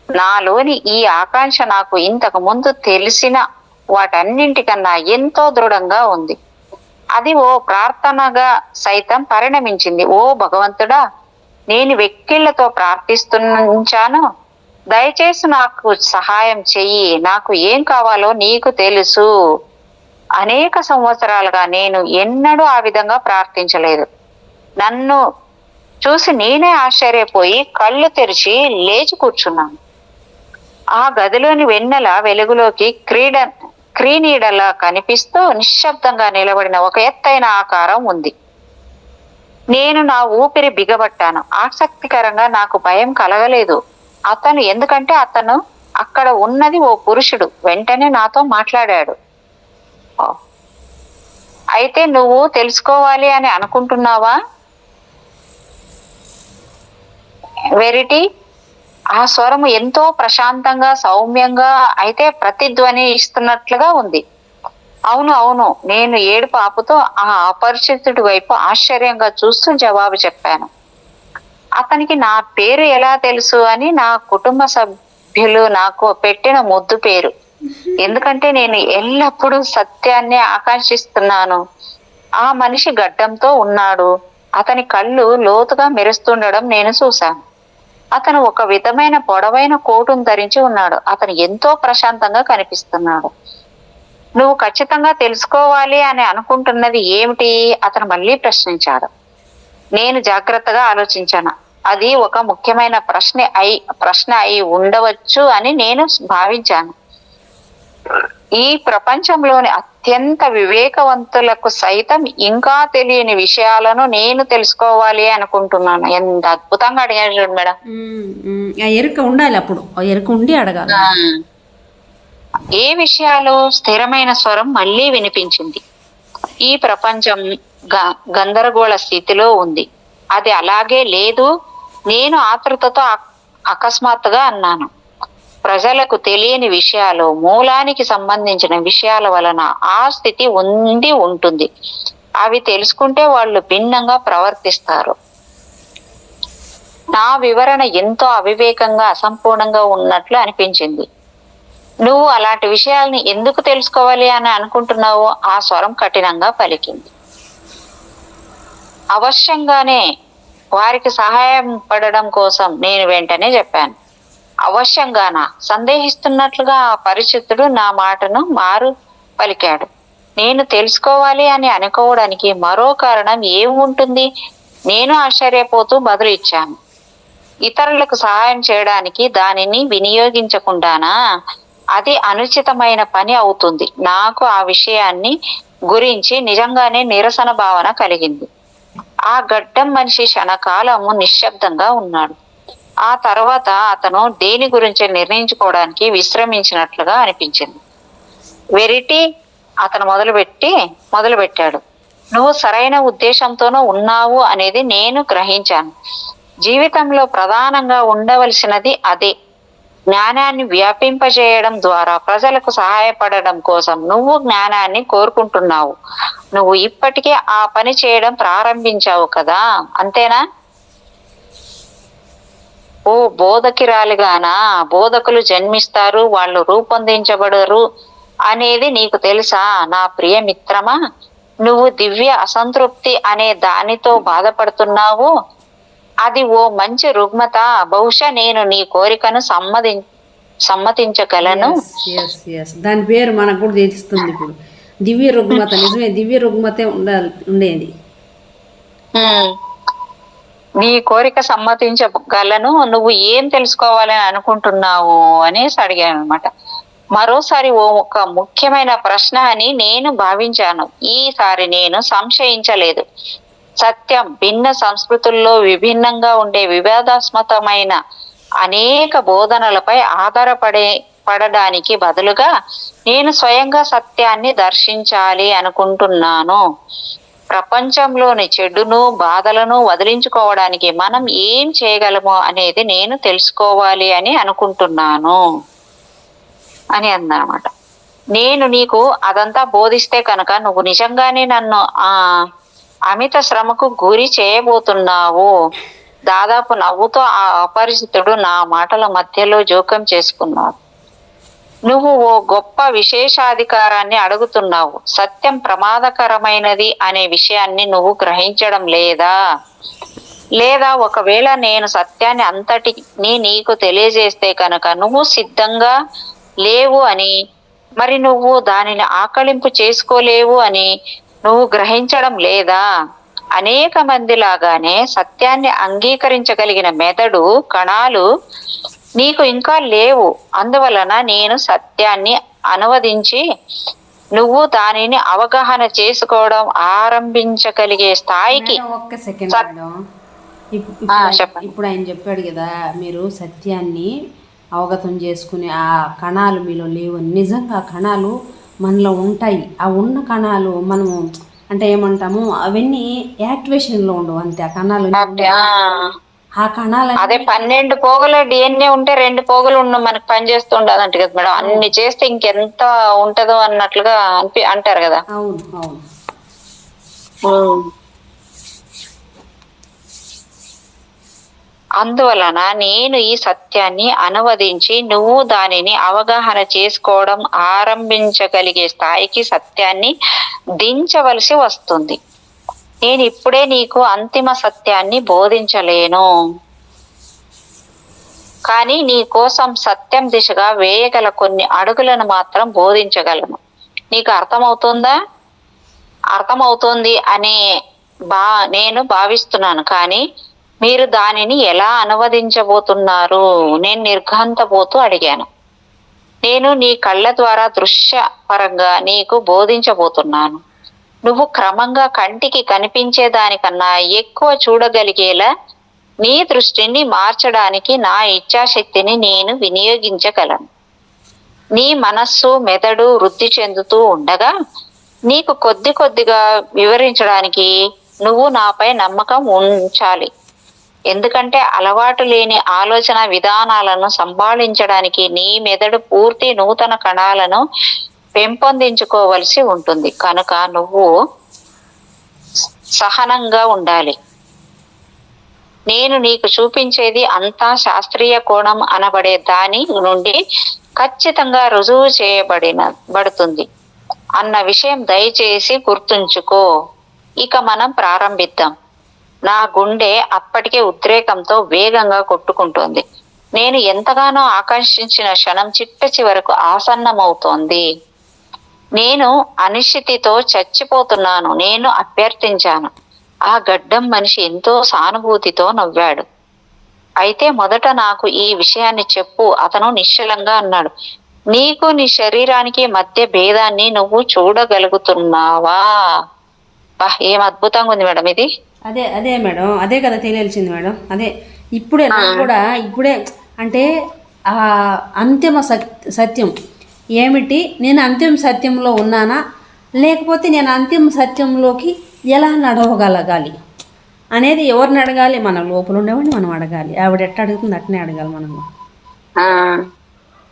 నాలోని ఈ ఆకాంక్ష నాకు ఇంతకు ముందు తెలిసిన వాటన్నింటికన్నా ఎంతో దృఢంగా ఉంది. అది ఓ ప్రార్థనగా సైతం పరిణమించింది. ఓ భగవంతుడా, నేను వెక్కిళ్లతో ప్రార్థిస్తున్నాను, దయచేసి నాకు సహాయం చెయ్యి, నాకు ఏం కావాలో నీకు తెలుసు. అనేక సంవత్సరాలుగా నేను ఎన్నడూ ఆ విధంగా ప్రార్థించలేదు. నన్ను చూసి నేనే ఆశ్చర్యపోయి కళ్ళు తెరిచి లేచి కూర్చున్నాను. ఆ గదిలోని వెన్నెల వెలుగులోకి క్రీనీడలా కనిపిస్తూ నిశ్శబ్దంగా నిలబడిన ఒక ఎత్తైన ఆకారం ఉంది. నేను నా ఊపిరి బిగబట్టాను. ఆసక్తికరంగా నాకు భయం కలగలేదు. ఎందుకంటే అతను అక్కడ ఉన్నది ఓ పురుషుడు. వెంటనే నాతో మాట్లాడాడు. అయితే నువ్వు తెలుసుకోవాలి అని అనుకుంటున్నావా వెరిటీ? ఆ స్వరము ఎంతో ప్రశాంతంగా, సౌమ్యంగా, అయితే ప్రతిధ్వని ఇస్తున్నట్లుగా ఉంది. అవును అవును, నేను ఏడుపు ఆపుతో ఆ అపరిచితుడి వైపు ఆశ్చర్యంగా చూస్తూ జవాబు చెప్పాను. అతనికి నా పేరు ఎలా తెలుసు అని నా కుటుంబ సభ్యులు నాకు పెట్టిన ముద్దు పేరు. ఎందుకంటే నేను ఎల్లప్పుడూ సత్యాన్ని ఆకాంక్షిస్తున్నాను. ఆ మనిషి గడ్డంతో ఉన్నాడు. అతని కళ్ళు లోతుగా మెరుస్తుండడం నేను చూశాను. అతను ఒక విధమైన పొడవైన కోటును ధరించి ఉన్నాడు. అతను ఎంతో ప్రశాంతంగా కనిపిస్తున్నాడు. నువ్వు ఖచ్చితంగా తెలుసుకోవాలి అని అనుకుంటున్నది ఏమిటి? అతను మళ్ళీ ప్రశ్నించాడు. నేను జాగ్రత్తగా ఆలోచించాను. అది ఒక ముఖ్యమైన ప్రశ్న అయి ఉండవచ్చు అని నేను భావించాను. ఈ ప్రపంచంలోని అత్యంత వివేకవంతులకు సైతం ఇంకా తెలియని విషయాలను నేను తెలుసుకోవాలి అనుకుంటున్నాను. ఎంత అద్భుతంగా అడిగాడు చూడు మేడం. ఎరుక ఉండాలి, అప్పుడు ఎరుక ఉండి అడగాలి. ఏ విషయాలు? స్థిరమైన స్వరం మళ్ళీ వినిపించింది. ఈ ప్రపంచం గందరగోళ స్థితిలో ఉంది. అది అలాగే లేదు. నేను ఆతృతతో అకస్మాత్తుగా అన్నాను. ప్రజలకు తెలియని విషయాలు, మూలానికి సంబంధించిన విషయాల వలన ఆ స్థితి ఉండి ఉంటుంది. అవి తెలుసుకుంటే వాళ్ళు భిన్నంగా ప్రవర్తిస్తారు. నా వివరణ ఎంతో అవివేకంగా, అసంపూర్ణంగా ఉన్నట్లు అనిపించింది. నువ్వు అలాంటి విషయాల్ని ఎందుకు తెలుసుకోవాలి అని అనుకుంటున్నావు? ఆ స్వరం కఠినంగా పలికింది. అవశ్యంగానే వారికి సహాయం పడడం కోసం, నేను వెంటనే చెప్పాను. అవశ్యంగానా? సందేహిస్తున్నట్లుగా ఆ పరిచితుడు నా మాటను మారు పలికాడు. నేను తెలుసుకోవాలి అని అనుకోవడానికి మరో కారణం ఏముంటుంది? నేను ఆశ్చర్యపోతూ బదులు ఇచ్చాను. ఇతరులకు సహాయం చేయడానికి దానిని వినియోగించకుండానా? అది అనుచితమైన పని అవుతుంది. నాకు ఆ విషయాన్ని గురించి నిజంగానే నిరసన భావన కలిగింది. ఆ గడ్డం మనిషి క్షణకాలము నిశ్శబ్దంగా ఉన్నాడు. ఆ తర్వాత అతను దేని గురించి నిర్ణయించుకోవడానికి విశ్రమించినట్లుగా అనిపించింది. వెరిటీ, అతను మొదలుపెట్టాడు. నువ్వు సరైన ఉద్దేశంతోనూ ఉన్నావు అనేది నేను గ్రహించాను. జీవితంలో ప్రధానంగా ఉండవలసినది అదే. జ్ఞానాన్ని వ్యాపింపజేయడం ద్వారా ప్రజలకు సహాయపడడం కోసం నువ్వు జ్ఞానాన్ని కోరుకుంటున్నావు. నువ్వు ఇప్పటికే ఆ పని చేయడం ప్రారంభించావు కదా, అంతేనా? ఓ బోధకిరాలిగానా? బోధకులు జన్మిస్తారు, వాళ్ళు రూపొందించబడరు అనేది నీకు తెలుసా నా ప్రియ మిత్రమా? నువ్వు దివ్య అసంతృప్తి అనే దానితో బాధపడుతున్నావు. అది ఓ మంచి రుగ్మత. బహుశా నేను నీ కోరికను సమ్మతించగలను. దాని పేరు మనకు కూడా తెలుస్తుంది ఇప్పుడు. దివ్య రుగ్మత. నిజమే, దివ్య రుగ్మతే ఉండేది. నీ కోరిక సమ్మతించగలను. నువ్వు ఏం తెలుసుకోవాలని అనుకుంటున్నావు అనేసి అడిగాను అనమాట. మరోసారి ఒక ముఖ్యమైన ప్రశ్న అని నేను భావించాను. ఈసారి నేను సంశయించలేదు. సత్యం భిన్న సంస్కృతుల్లో విభిన్నంగా ఉండే వివాదాస్పదమైన అనేక బోధనలపై పడడానికి బదులుగా నేను స్వయంగా సత్యాన్ని దర్శించాలి అనుకుంటున్నాను. ప్రపంచంలోని చెడును, బాధలను వదిలించుకోవడానికి మనం ఏం చేయగలమో అనేది నేను తెలుసుకోవాలి అని అనుకుంటున్నాను అని అందనమాట. నేను నీకు అదంతా బోధిస్తే కనుక నువ్వు నిజంగానే నన్ను అమిత శ్రమకు గురి చేయబోతున్నావు. దాదాపు నవ్వుతో ఆ అపరిచితుడు నా మాటల మధ్యలో జోక్యం చేసుకున్నాడు. నువ్వు ఓ గొప్ప విశేషాధికారాన్ని అడుగుతున్నావు. సత్యం ప్రమాదకరమైనది అనే విషయాన్ని నువ్వు గ్రహించడం లేదా ఒకవేళ నేను సత్యాన్ని అంతటిని నీకు తెలియజేస్తే కనుక నువ్వు సిద్ధంగా లేవు అని, మరి నువ్వు దానిని ఆకళింపు చేసుకోలేవు అని నువ్వు గ్రహించడం లేదా? అనేక మంది లాగానే సత్యాన్ని అంగీకరించగలిగిన మెదడు కణాలు నీకు ఇంకా లేవు. అందువలన నేను సత్యాన్ని అనువదించి నువ్వు దానిని అవగాహన చేసుకోవడం ఆరంభించగలిగే స్థాయికి. ఒక్క సెకండ్, ఇప్పుడు ఆయన చెప్పాడు కదా, మీరు సత్యాన్ని అవగతం చేసుకునే ఆ కణాలు మీలో లేవు. నిజంగా కణాలు మనలో ఉంటాయి. ఆ ఉన్న కణాలు మనము అంటే ఏమంటాము, అవన్నీ యాక్టివేషన్లో ఉండవు అంతే. ఆ కణాలు ఆ కణాలు అదే 12 పోగల డిఎన్ఏ ఉంటే 2 పోగలు మనకు పనిచేస్తుండదంట కదా మేడం. అన్ని చేస్తే ఇంకెంత ఉంటదో అన్నట్లుగా అంటారు కదా. అవును అవును. అందువలన నేను ఈ సత్యాన్ని అనువదించి నువ్వు దానిని అవగాహన చేసుకోవడం ఆరంభించగలిగే స్థాయికి సత్యాన్ని దించవలసి వస్తుంది. నేను ఇప్పుడే నీకు అంతిమ సత్యాన్ని బోధించలేను, కానీ నీ కోసం సత్యం దిశగా వేయగల కొన్ని అడుగులను మాత్రం బోధించగలను. నీకు అర్థమవుతోంది అని నేను భావిస్తున్నాను. కానీ మీరు దానిని ఎలా అనువదించబోతున్నారు? నేను నిర్ఘాంతపోతూ అడిగాను. నేను నీ కళ్ళ ద్వారా దృశ్య పరంగా నీకు బోధించబోతున్నాను. నువ్వు క్రమంగా కంటికి కనిపించే దానికన్నా ఎక్కువ చూడగలిగేలా నీ దృష్టిని మార్చడానికి నా ఇచ్ఛాశక్తిని నేను వినియోగించగలను. నీ మనస్సు, మెదడు వృద్ధి చెందుతూ ఉండగా నీకు కొద్దిగా వివరించడానికి నువ్వు నాపై నమ్మకం ఉంచాలి. ఎందుకంటే అలవాటు లేని ఆలోచన విధానాలను సంభాళించడానికి నీ మెదడు పూర్తి నూతన కణాలను పెంపొందించుకోవలసి ఉంటుంది. కనుక నువ్వు సహనంగా ఉండాలి. నేను నీకు చూపించేది అంతా శాస్త్రీయ కోణం అనబడే దాని నుండి ఖచ్చితంగా రుజువు బడుతుంది అన్న విషయం దయచేసి గుర్తుంచుకో. ఇక మనం ప్రారంభిద్దాం. నా గుండె అప్పటికే ఉద్రేకంతో వేగంగా కొట్టుకుంటోంది. నేను ఎంతగానో ఆకర్షించిన క్షణం చిట్ట చివరకు ఆసన్నమవుతోంది. నేను అనిశ్చితితో చచ్చిపోతున్నాను. నేను అభ్యర్థించాను. ఆ గడ్డం మనిషి ఎంతో సానుభూతితో నవ్వాడు. అయితే మొదట నాకు ఈ విషయాన్ని చెప్పు, అతను నిశ్చలంగా అన్నాడు. నీకు నీ శరీరానికి మధ్య భేదాన్ని నువ్వు చూడగలుగుతున్నావా? ఏం అద్భుతంగా ఉంది మేడం ఇది. అదే అదే మేడం, అదే కదా తెలియాల్సింది మేడం. అదే ఇప్పుడే నాకు కూడా ఇప్పుడే అంటే ఆ అంతిమ సత్యం ఏమిటి, నేను అంతిమ సత్యంలో ఉన్నానా లేకపోతే నేను అంతిమ సత్యంలోకి ఎలా నడవగలగాలి అనేది ఎవరిని అడగాలి? మన లోపల ఉండేవాడిని మనం అడగాలి. ఆవిడ ఎట్ట అడుగుతుంది అట్నే అడగాలి మనము.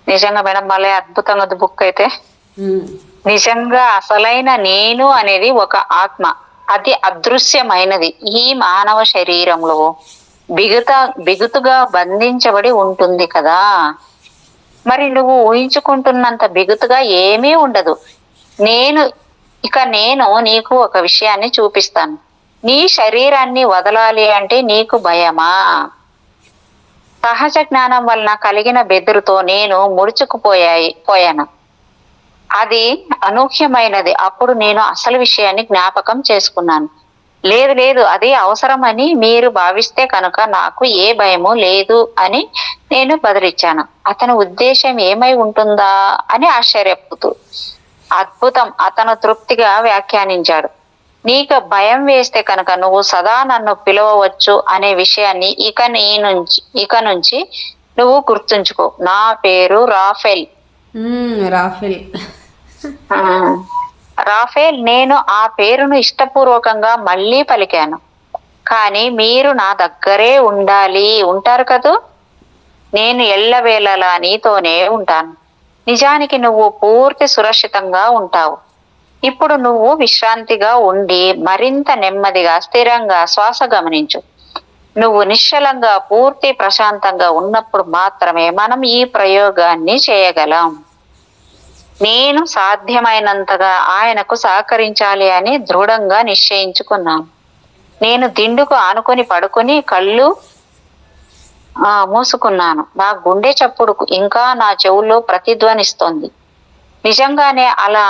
నిజంగా మేడం భలే అద్భుతంగా ఉంది బుక్ అయితే. నిజంగా అసలైన నేను అనేది ఒక ఆత్మ, అది అదృశ్యమైనది. ఈ మానవ శరీరంలో బిగుతుగా బంధించబడి ఉంటుంది కదా. మరి నువ్వు ఊహించుకుంటున్నంత బిగుతుగా ఏమీ ఉండదు. నేను నీకు ఒక విషయాన్ని చూపిస్తాను. నీ శరీరాన్ని వదలాలి అంటే నీకు భయమా? సహజ జ్ఞానం వలన కలిగిన బెదురుతో నేను పోయాను. అది అనూహ్యమైనది. అప్పుడు నేను అసలు విషయాన్ని జ్ఞాపకం చేసుకున్నాను. లేదు అది అవసరమని మీరు భావిస్తే కనుక నాకు ఏ భయము లేదు అని నేను బదిలిచ్చాను. అతని ఉద్దేశం ఏమై ఉంటుందా అని ఆశ్చర్యపోతూ. అద్భుతం, అతను తృప్తిగా వ్యాఖ్యానించాడు. నీకు భయం వేస్తే కనుక నువ్వు సదా నన్ను పిలవవచ్చు అనే విషయాన్ని ఇక నుంచి నువ్వు గుర్తుంచుకో. నా పేరు రాఫెల్. రాఫెల్. నేను ఆ పేరును ఇష్టపూర్వకంగా మళ్ళీ పలికాను. కానీ మీరు నా దగ్గరే ఉంటారు కదూ. నేను ఎల్లవేళలా నీతోనే ఉంటాను. నిజానికి నువ్వు పూర్తి సురక్షితంగా ఉంటావు. ఇప్పుడు నువ్వు విశ్రాంతిగా ఉండి మరింత నెమ్మదిగా స్థిరంగా శ్వాస గమనించు. నువ్వు నిశ్చలంగా పూర్తి ప్రశాంతంగా ఉన్నప్పుడు మాత్రమే మనం ఈ ప్రయోగాన్ని చేయగలం. నేను సాధ్యమైనంతగా ఆయనకు సహకరించాలి అని దృఢంగా నిశ్చయించుకున్నాను. నేను దిండుకు ఆనుకొని పడుకొని కళ్ళు మూసుకున్నాను. నా గుండె చప్పుడు ఇంకా నా చెవుల్లో ప్రతిధ్వనిస్తోంది. నిజంగానే అలా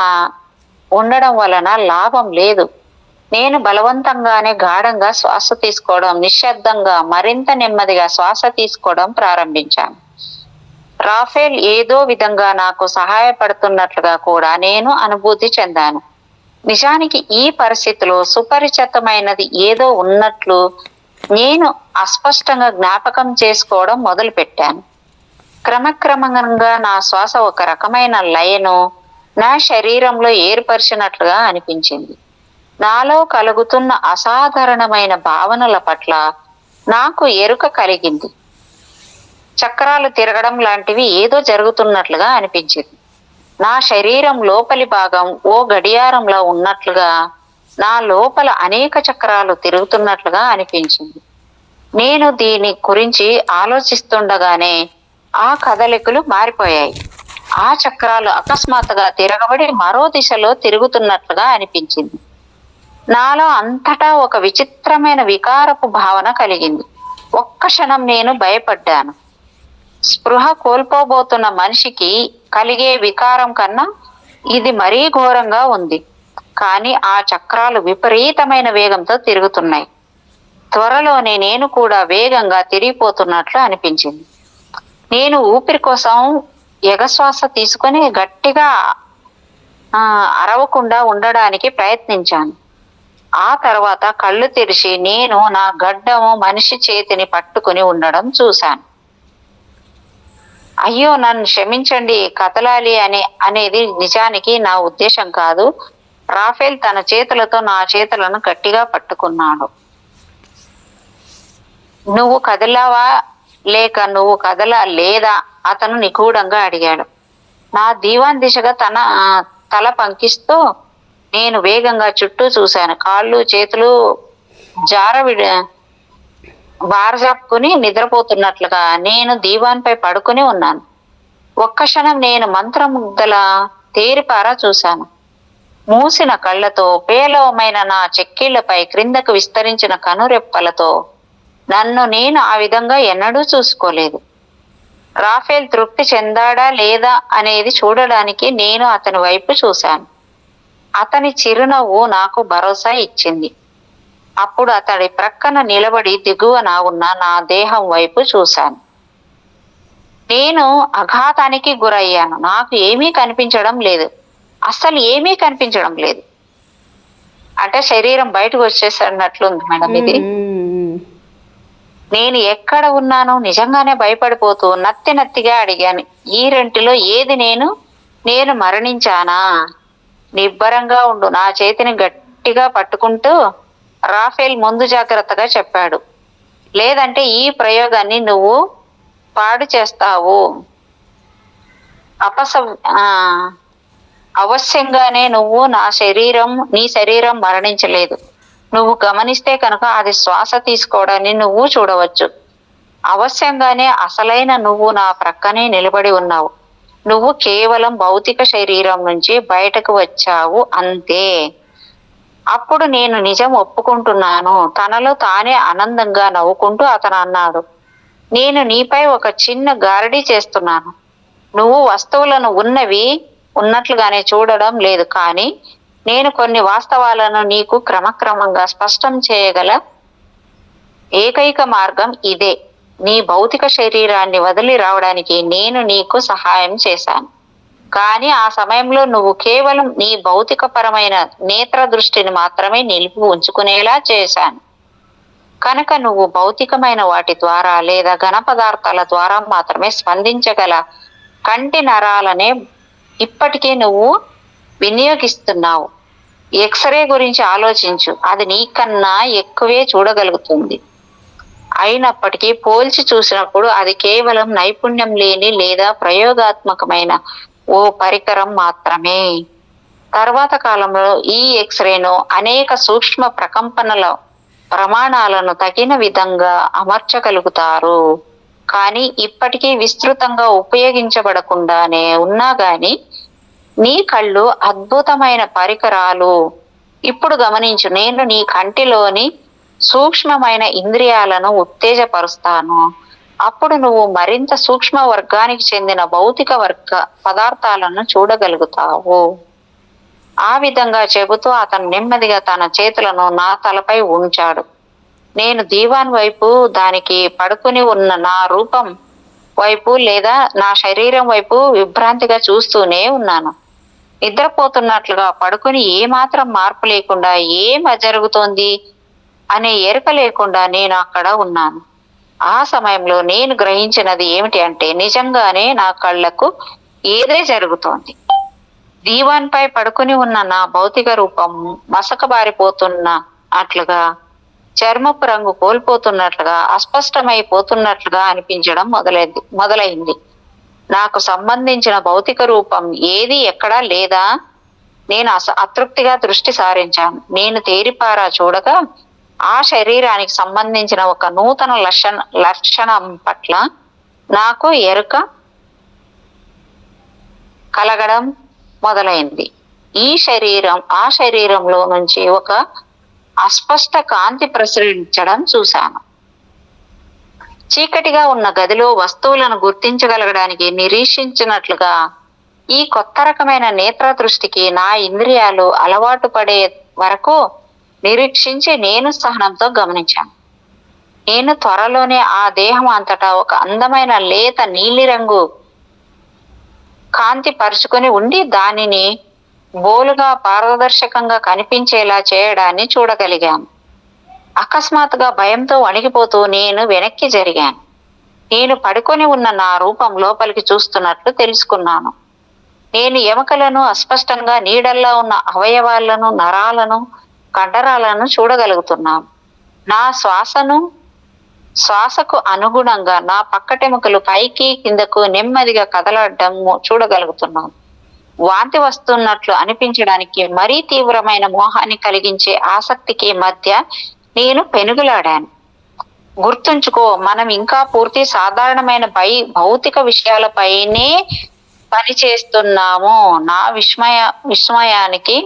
ఉండడం వలన లాభం లేదు. నేను బలవంతంగానే గాఢంగా శ్వాస తీసుకోవడం, నిశ్శబ్దంగా మరింత నెమ్మదిగా శ్వాస తీసుకోవడం ప్రారంభించాను. రాఫెల్ ఏదో విధంగా నాకు సహాయపడుతున్నట్లుగా కూడా నేను అనుభూతి చెందాను. నిజానికి ఈ పరిస్థితిలో సుపరిచితమైనది ఏదో ఉన్నట్లు నేను అస్పష్టంగా జ్ఞాపకం చేసుకోవడం మొదలు పెట్టాను. క్రమక్రమంగా నా శ్వాస ఒక రకమైన లయను నా శరీరంలో ఏర్పరిచినట్లుగా అనిపించింది. నాలో కలుగుతున్న అసాధారణమైన భావనల పట్ల నాకు ఎరుక కలిగింది. చక్రాలు తిరగడం లాంటివి ఏదో జరుగుతున్నట్లుగా అనిపించింది. నా శరీరం లోపలి భాగం ఓ గడియారంలో ఉన్నట్లుగా నా లోపల అనేక చక్రాలు తిరుగుతున్నట్లుగా అనిపించింది. నేను దీని గురించి ఆలోచిస్తుండగానే ఆ కదలికలు మారిపోయాయి. ఆ చక్రాలు అకస్మాత్తుగా తిరగబడి మరో దిశలో తిరుగుతున్నట్లుగా అనిపించింది. నాలో అంతటా ఒక విచిత్రమైన వికారపు భావన కలిగింది. ఒక్క క్షణం నేను భయపడ్డాను. స్పృహ కోల్పోబోతున్న మనిషికి కలిగే వికారం కన్నా ఇది మరీ ఘోరంగా ఉంది. కానీ ఆ చక్రాలు విపరీతమైన వేగంతో తిరుగుతున్నాయి. త్వరలోనే నేను కూడా వేగంగా తిరిగిపోతున్నట్లు అనిపించింది. నేను ఊపిరి కోసం ఎగశ్వాస తీసుకొని గట్టిగా అరవకుండా ఉండడానికి ప్రయత్నించాను. ఆ తర్వాత కళ్ళు తెరిచి నేను నా గడ్డము మనిషి చేతిని పట్టుకుని ఉండడం చూశాను. అయ్యో, నన్ను క్షమించండి, కదలాలి అనేది నిజానికి నా ఉద్దేశం కాదు. రాఫెల్ తన చేతులతో నా చేతులను గట్టిగా పట్టుకున్నాడు. నువ్వు కదలావా లేక నువ్వు కదలా లేదా? అతను నిగూఢంగా అడిగాడు. నా దీవాన్ దిశగా తల పంకిస్తూ నేను వేగంగా చుట్టూ చూశాను. కాళ్ళు చేతులు బారజాపుకుని నిద్రపోతున్నట్లుగా నేను దీవాన్పై పడుకుని ఉన్నాను. ఒక్క క్షణం నేను మంత్రముగ్ధలా తేరిపారా చూశాను. మూసిన కళ్ళతో పేలవమైన నా చెక్కిళ్లపై క్రిందకు విస్తరించిన కనురెప్పలతో నన్ను నేను ఆ విధంగా ఎన్నడూ చూసుకోలేదు. రాఫేల్ తృప్తి చెందాడా లేదా అనేది చూడడానికి నేను అతని వైపు చూశాను. అతని చిరునవ్వు నాకు భరోసా ఇచ్చింది. అప్పుడు అతడి ప్రక్కన నిలబడి దిగువన ఉన్న నా దేహం వైపు చూశాను. నేను అఘాతానికి గురయ్యాను. నాకు ఏమీ కనిపించడం లేదు. అస్సలు ఏమీ కనిపించడం లేదు. అంటే శరీరం బయటకు వచ్చేసినట్లుంది మేడం ఇది. నేను ఎక్కడ ఉన్నాను? నిజంగానే భయపడిపోతూ నత్తిగా అడిగాను. ఈ రెంటిలో ఏది నేను మరణించానా? నిబ్బరంగా ఉండు. నా చేతిని గట్టిగా పట్టుకుంటూ రాఫేల్ ముందు జాగ్రత్తగా చెప్పాడు. లేదంటే ఈ ప్రయోగాన్ని నువ్వు పాడు చేస్తావు. అవశ్యంగానే నీ శరీరం మరణించలేదు. నువ్వు గమనిస్తే కనుక అది శ్వాస తీసుకోవడాన్ని నువ్వు చూడవచ్చు. అవశ్యంగానే అసలైన నువ్వు నా ప్రక్కనే నిలబడి ఉన్నావు. నువ్వు కేవలం భౌతిక శరీరం నుంచి బయటకు వచ్చావు అంతే. అప్పుడు నేను నిజం ఒప్పుకుంటున్నాను. తనలో తానే ఆనందంగా నవ్వుకుంటూ అతను అన్నాడు, నేను నీపై ఒక చిన్న గారడీ చేస్తున్నాను. నువ్వు వస్తువులను ఉన్నట్లుగానే చూడడం లేదు. కానీ నేను కొన్ని వాస్తవాలను నీకు క్రమక్రమంగా స్పష్టం చేయగల ఏకైక మార్గం ఇదే. నీ భౌతిక శరీరాన్ని వదిలి రావడానికి నేను నీకు సహాయం చేశాను. కానీ ఆ సమయంలో నువ్వు కేవలం నీ భౌతికపరమైన నేత్ర దృష్టిని మాత్రమే నిలిపి ఉంచుకునేలా చేశాను. కనుక నువ్వు భౌతికమైన వాటి ద్వారా లేదా ఘన పదార్థాల ద్వారా మాత్రమే స్పందించగల కంటి నరాలనే ఇప్పటికే నువ్వు వినియోగిస్తున్నావు. ఎక్స్రే గురించి ఆలోచించు. అది నీకన్నా ఎక్కువే చూడగలుగుతుంది. అయినప్పటికీ పోల్చి చూసినప్పుడు అది కేవలం నైపుణ్యం లేని లేదా ప్రయోగాత్మకమైన ఓ పరికరం మాత్రమే. తర్వాత కాలంలో ఈ ఎక్స్రేను అనేక సూక్ష్మ ప్రకంపనల ప్రమాణాలను తగిన విధంగా అమర్చగలుగుతారు. కానీ ఇప్పటికీ విస్తృతంగా ఉపయోగించబడకుండానే ఉన్నా గాని నీ కళ్ళు అద్భుతమైన పరికరాలు. ఇప్పుడు గమనించు, నేను నీ కంటిలోని సూక్ష్మమైన ఇంద్రియాలను ఉత్తేజపరుస్తాను. అప్పుడు నువ్వు మరింత సూక్ష్మ వర్గానికి చెందిన భౌతిక వర్గ పదార్థాలను చూడగలుగుతావు. ఆ విధంగా చెబుతూ అతను నెమ్మదిగా తన చేతులను నా తలపై ఉంచాడు. నేను దీవాన్ వైపు, దానికి పడుకుని ఉన్న నా రూపం వైపు లేదా నా శరీరం వైపు విభ్రాంతిగా చూస్తూనే ఉన్నాను. నిద్రపోతున్నట్లుగా పడుకుని ఏమాత్రం మార్పు లేకుండా ఏం జరుగుతోంది అనే ఎరుక లేకుండా నేను అక్కడ ఉన్నాను. ఆ సమయంలో నేను గ్రహించినది ఏమిటి అంటే, నిజంగానే నా కళ్ళకు ఏదే జరుగుతోంది. దీవాన్ పై పడుకుని ఉన్న నా భౌతిక రూపం మసకబారిపోతున్నట్లుగా, చర్మపు రంగు కోల్పోతున్నట్లుగా, అస్పష్టమైపోతున్నట్లుగా అనిపించడం మొదలైంది. నాకు సంబంధించిన భౌతిక రూపం ఏది ఎక్కడా లేదా. నేను అతృప్తిగా దృష్టి సారించాను. నేను తేరిపారా చూడగా ఆ శరీరానికి సంబంధించిన ఒక నూతన లక్షణం పట్ల నాకు ఎరుక కలగడం మొదలైంది. ఆ శరీరంలో నుంచి ఒక అస్పష్ట కాంతి ప్రసరించడం చూశాను. చీకటిగా ఉన్న గదిలో వస్తువులను గుర్తించగలగడానికి నిరీక్షించినట్లుగా ఈ కొత్త రకమైన నేత్ర దృష్టికి నా ఇంద్రియాలు అలవాటు పడే వరకు నిరీక్షించి నేను సహనంతో గమనించాను. నేను త్వరలోనే ఆ దేహం అంతటా ఒక అందమైన లేత నీలిరంగు కాంతి పరుచుకొని ఉండి దానిని బోలుగా పారదర్శకంగా కనిపించేలా చేయడాన్ని చూడగలిగాను. అకస్మాత్తుగా భయంతో వణికిపోతూ నేను వెనక్కి జరిగాను. నేను పడుకొని ఉన్న నా రూపం లోపలికి చూస్తున్నట్లు తెలుసుకున్నాను. నేను ఎముకలను, అస్పష్టంగా నీడల్లా ఉన్న అవయవాలను, నరాలను, కండరాలను చూడగలుగుతున్నాను. నా శ్వాసను శ్వాసకు అనుగుణంగా నా పక్కటెముకలు పైకి కిందకు నెమ్మదిగా కదలడం చూడగలుగుతున్నాను. వాంతి వస్తున్నట్లు అనిపించడానికి మరీ తీవ్రమైన మోహాన్ని కలిగించే ఆసక్తికి మధ్య నేను పెనుగులాడాను. గుర్తుంచుకో, మనం ఇంకా పూర్తి సాధారణమైన భౌతిక విషయాలపైనే పని చేస్తున్నాము. నా విస్మయానికి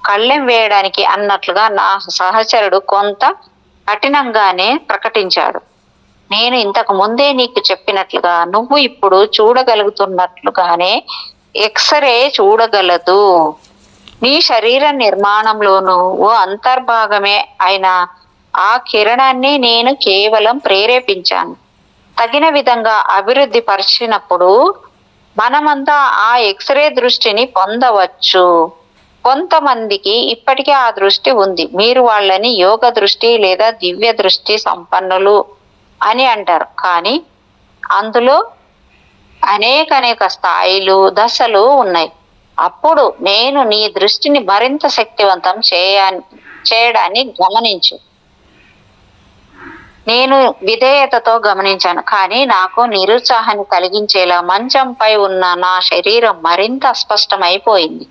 కళ్ళెం వేయడానికి అన్నట్లుగా నా సహచరుడు కొంత కఠినంగానే ప్రకటించాడు. నేను ఇంతకు ముందే నీకు చెప్పినట్లుగా నువ్వు ఇప్పుడు చూడగలుగుతున్నట్లుగానే ఎక్స్రే చూడగలదు. నీ శరీర నిర్మాణంలోనూ ఓ అంతర్భాగమే అయిన ఆ కిరణాన్ని నేను కేవలం ప్రేరేపించాను. తగిన విధంగా అభివృద్ధి పరిచినప్పుడు మనమంతా ఆ ఎక్స్రే దృష్టిని పొందవచ్చు. కొంతమందికి ఇప్పటికే ఆ దృష్టి ఉంది. మీరు వాళ్ళని యోగ దృష్టి లేదా దివ్య దృష్టి సంపన్నులు అని అంటారు. కానీ అందులో అనేక స్థాయిలు, దశలు ఉన్నాయి. అప్పుడు నేను నీ దృష్టిని మరింత శక్తివంతం చేయడాన్ని గమనించు. నేను విధేయతతో గమనించాను, కానీ నాకు నిరుత్సాహాన్ని కలిగించేలా మంచంపై ఉన్న నా శరీరం మరింత అస్పష్టమైపోయింది.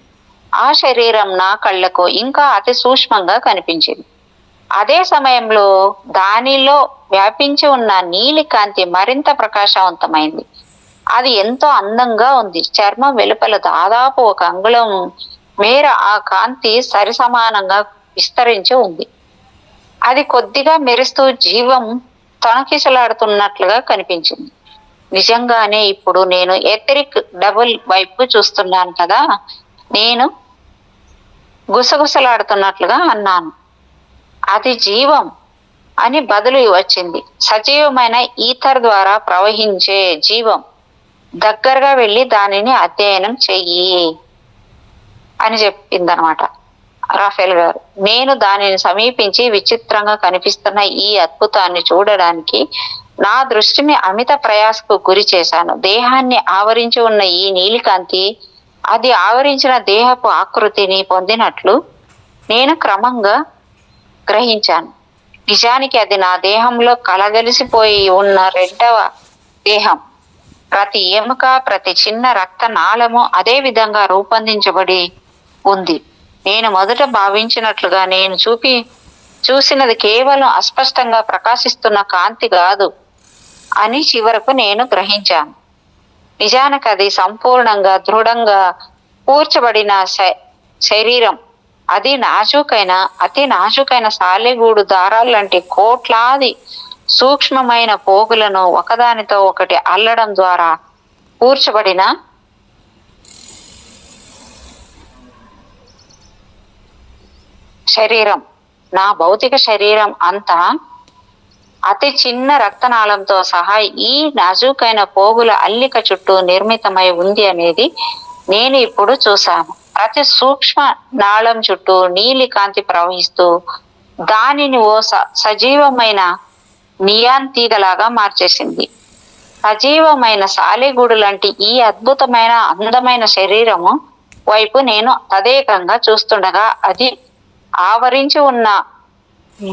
ఆ శరీరం నా కళ్ళకు ఇంకా అతి సూక్ష్మంగా కనిపించింది. అదే సమయంలో దానిలో వ్యాపించి ఉన్న నీలి కాంతి మరింత ప్రకాశవంతమైంది. అది ఎంతో అందంగా ఉంది. చర్మం వెలుపల దాదాపు 1 అంగుళం మేర ఆ కాంతి సరిసమానంగా విస్తరించి ఉంది. అది కొద్దిగా మెరుస్తూ జీవం తొణకిసలాడుతున్నట్లుగా కనిపించింది. నిజంగానే ఇప్పుడు నేను ఎథరిక్ డబుల్ వైపు చూస్తున్నాను కదా. నేను గుసగుసలాడుతున్నట్లుగా అన్నాను. అది జీవం అని బదులు వచ్చింది. సజీవమైన ఈథర్ ద్వారా ప్రవహించే జీవం. దగ్గరగా వెళ్ళి దానిని అధ్యయనం చెయ్యి అని చెప్పిందనమాట రాఫెల్ గారు. నేను దానిని సమీపించి విచిత్రంగా కనిపిస్తున్న ఈ అద్భుతాన్ని చూడడానికి నా దృష్టిని అమిత ప్రయాసకు గురి చేశాను. దేహాన్ని ఆవరించి ఉన్న ఈ నీలికాంతి అది ఆవరించిన దేహపు ఆకృతిని పొందినట్లు నేను క్రమంగా గ్రహించాను. నిజానికి అది నా దేహంలో కలగలిసిపోయి ఉన్న 2వ దేహం. ప్రతి ఎముక, ప్రతి చిన్న రక్త నాళము అదే విధంగా రూపొందించబడి ఉంది. నేను మొదట భావించినట్లుగా నేను చూసినది కేవలం అస్పష్టంగా ప్రకాశిస్తున్న కాంతి కాదు అని చివరకు నేను గ్రహించాను. నిజానికి అది సంపూర్ణంగా దృఢంగా కూర్చబడిన శరీరం. అది అతి నాజూకైన సాలెగూడు దారాల్లాంటి కోట్లాది సూక్ష్మమైన పోగులను ఒకదానితో ఒకటి అల్లడం ద్వారా కూర్చబడిన శరీరం. నా భౌతిక శరీరం అంతా అతి చిన్న రక్తనాళంతో సహా ఈ నాజూకైన పోగుల అల్లిక చుట్టూ నిర్మితమై ఉంది అనేది నేను ఇప్పుడు చూశాను. ప్రతి సూక్ష్మ నాళం చుట్టూ నీలి కాంతి ప్రవహిస్తూ దానిని ఓ సజీవమైన నియాన్ తీగలాగా మార్చేసింది. సజీవమైన సాలెగూడు లాంటి ఈ అద్భుతమైన అందమైన శరీరము వైపు నేను తదేకంగా చూస్తుండగా అది ఆవరించి ఉన్న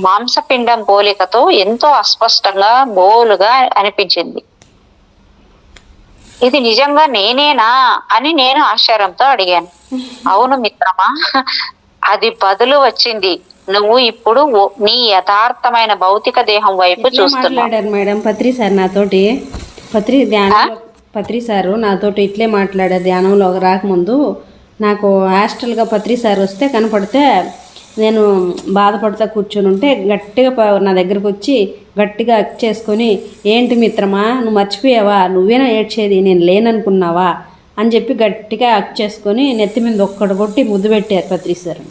మాంసపిండం పోలికతో ఎంతో అస్పష్టంగా బోలుగా అనిపించింది. ఇది నిజంగా నేనేనా అని నేను ఆశ్చర్యంతో అడిగాను. అవును మిత్రమా, అది బదులు వచ్చింది. నువ్వు ఇప్పుడు నీ యథార్థమైన భౌతిక దేహం వైపు చూస్తున్నావు. మేడం పత్రి సార్ నాతోటి పత్రి సారు నాతోటి ఇట్లే మాట్లాడారు. ధ్యానంలో రాకముందు నాకు హాస్టల్గా పత్రి సార్ వస్తే కనపడితే నేను బాధపడుతూ కూర్చొని ఉంటే గట్టిగా నా దగ్గరకు వచ్చి గట్టిగా హక్ చేసుకొని, ఏంటి మిత్రమా నువ్వు మర్చిపోయావా, నువ్వేనా ఏడ్చేది, నేను లేననుకున్నావా అని చెప్పి గట్టిగా హక్ చేసుకొని నెత్తి మీద ఒక్కడు కొట్టి ముద్దు పెట్టారు పత్రి సార్.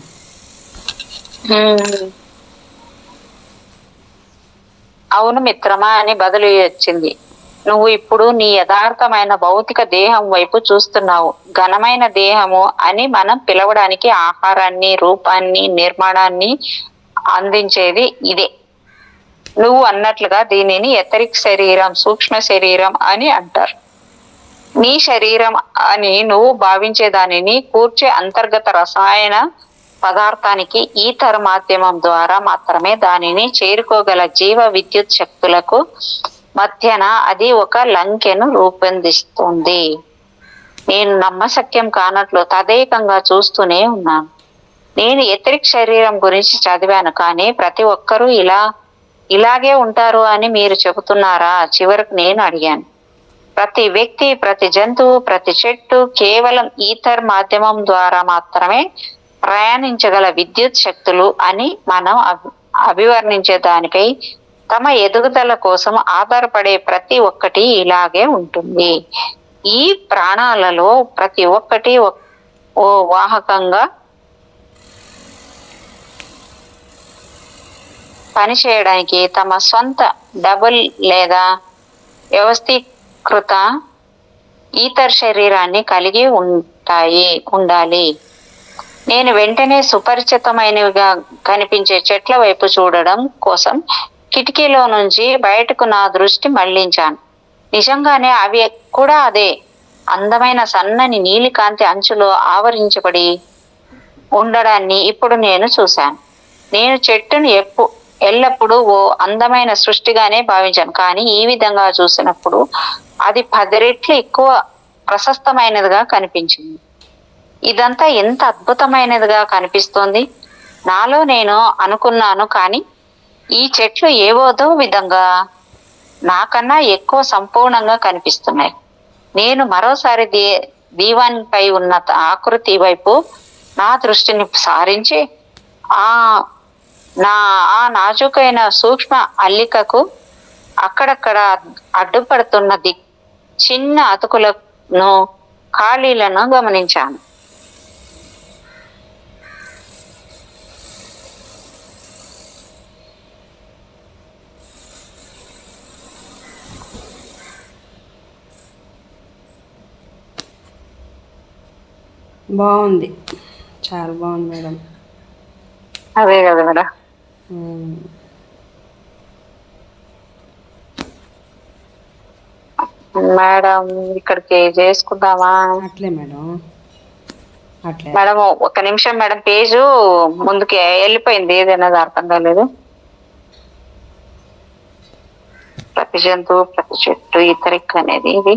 అవును మిత్రమా అని బదులు వచ్చింది. నువ్వు ఇప్పుడు నీ యథార్థమైన భౌతిక దేహం వైపు చూస్తున్నావు. ఘనమైన దేహము అని మనం పిలవడానికి ఆహారాన్ని, రూపాన్ని, నిర్మాణాన్ని అందించేది ఇదే. నువ్వు అన్నట్లుగా దీనిని ఎథరిక్ శరీరం, సూక్ష్మ శరీరం అని అంటారు. నీ శరీరం అని నువ్వు భావించే దానిని కూర్చే అంతర్గత రసాయన పదార్థానికి ఈథర్ మాధ్యమం ద్వారా మాత్రమే దానిని చేరుకోగల జీవ విద్యుత్ శక్తులకు మధ్యన అది ఒక లంకెను రూపొందిస్తుంది. నేను నమ్మశక్యం కానట్లు తదేకంగా చూస్తూనే ఉన్నాను. నేను ఎథరిక్ శరీరం గురించి చదివాను, కానీ ప్రతి ఒక్కరూ ఇలాగే ఉంటారు అని మీరు చెబుతున్నారా? చివరకు నేను అడిగాను. ప్రతి వ్యక్తి, ప్రతి జంతువు, ప్రతి చెట్టు కేవలం ఈథర్ మాధ్యమం ద్వారా మాత్రమే ప్రయాణించగల విద్యుత్ శక్తులు అని మనం అభివర్ణించే దానిపై తమ ఎదుగుదల కోసం ఆధారపడే ప్రతి ఒక్కటి ఇలాగే ఉంటుంది. ఈ ప్రాణాలలో ప్రతి ఒక్కటి ఓ వాహకంగా పనిచేయడానికి తమ స్వంత డబుల్ లేదా వ్యవస్థీకృత ఈథర్ శరీరాన్ని కలిగి ఉండాలి. నేను వెంటనే సుపరిచితమైనవిగా కనిపించే చెట్ల వైపు చూడడం కోసం కిటికీలో నుంచి బయటకు నా దృష్టి మళ్లించాను. నిజంగానే అవి కూడా అదే అందమైన సన్నని నీలికాంతి అంచులో ఆవరించబడి ఉండడాన్ని ఇప్పుడు నేను చూశాను. నేను చెట్టును ఎల్లప్పుడూ ఓ అందమైన సృష్టిగానే భావించాను, కానీ ఈ విధంగా చూసినప్పుడు అది 10 రెట్లు ఎక్కువ ప్రశస్తమైనదిగా కనిపించింది. ఇదంతా ఎంత అద్భుతమైనదిగా కనిపిస్తోంది. నాలో నేను అనుకున్నాను, కానీ ఈ చెట్లు ఏవోదో విధంగా నాకన్నా ఎక్కువ సంపూర్ణంగా కనిపిస్తున్నాయి. నేను మరోసారి దీవాన్పై ఉన్న ఆకృతి వైపు నా దృష్టిని సారించి ఆ నాజుకైన సూక్ష్మ అల్లికకు అక్కడక్కడ అడ్డుపడుతున్న చిన్న అతుకులను, ఖాళీలను గమనించాను. బాగుంది, చాలా బాగుంది మేడం. అదే కదా మేడం. మేడం ఇక్కడికి చేసుకుందామా? అట్లే మేడం, అట్లే మేడం. ఒక నిమిషం మేడం, పేజు ముందుకి వెళ్ళిపోయింది, ఏదైనా అర్థం కాలేదు. ప్రతి జంతువు, ప్రతి చెట్టు ఈథరిక్ అనేది ఇది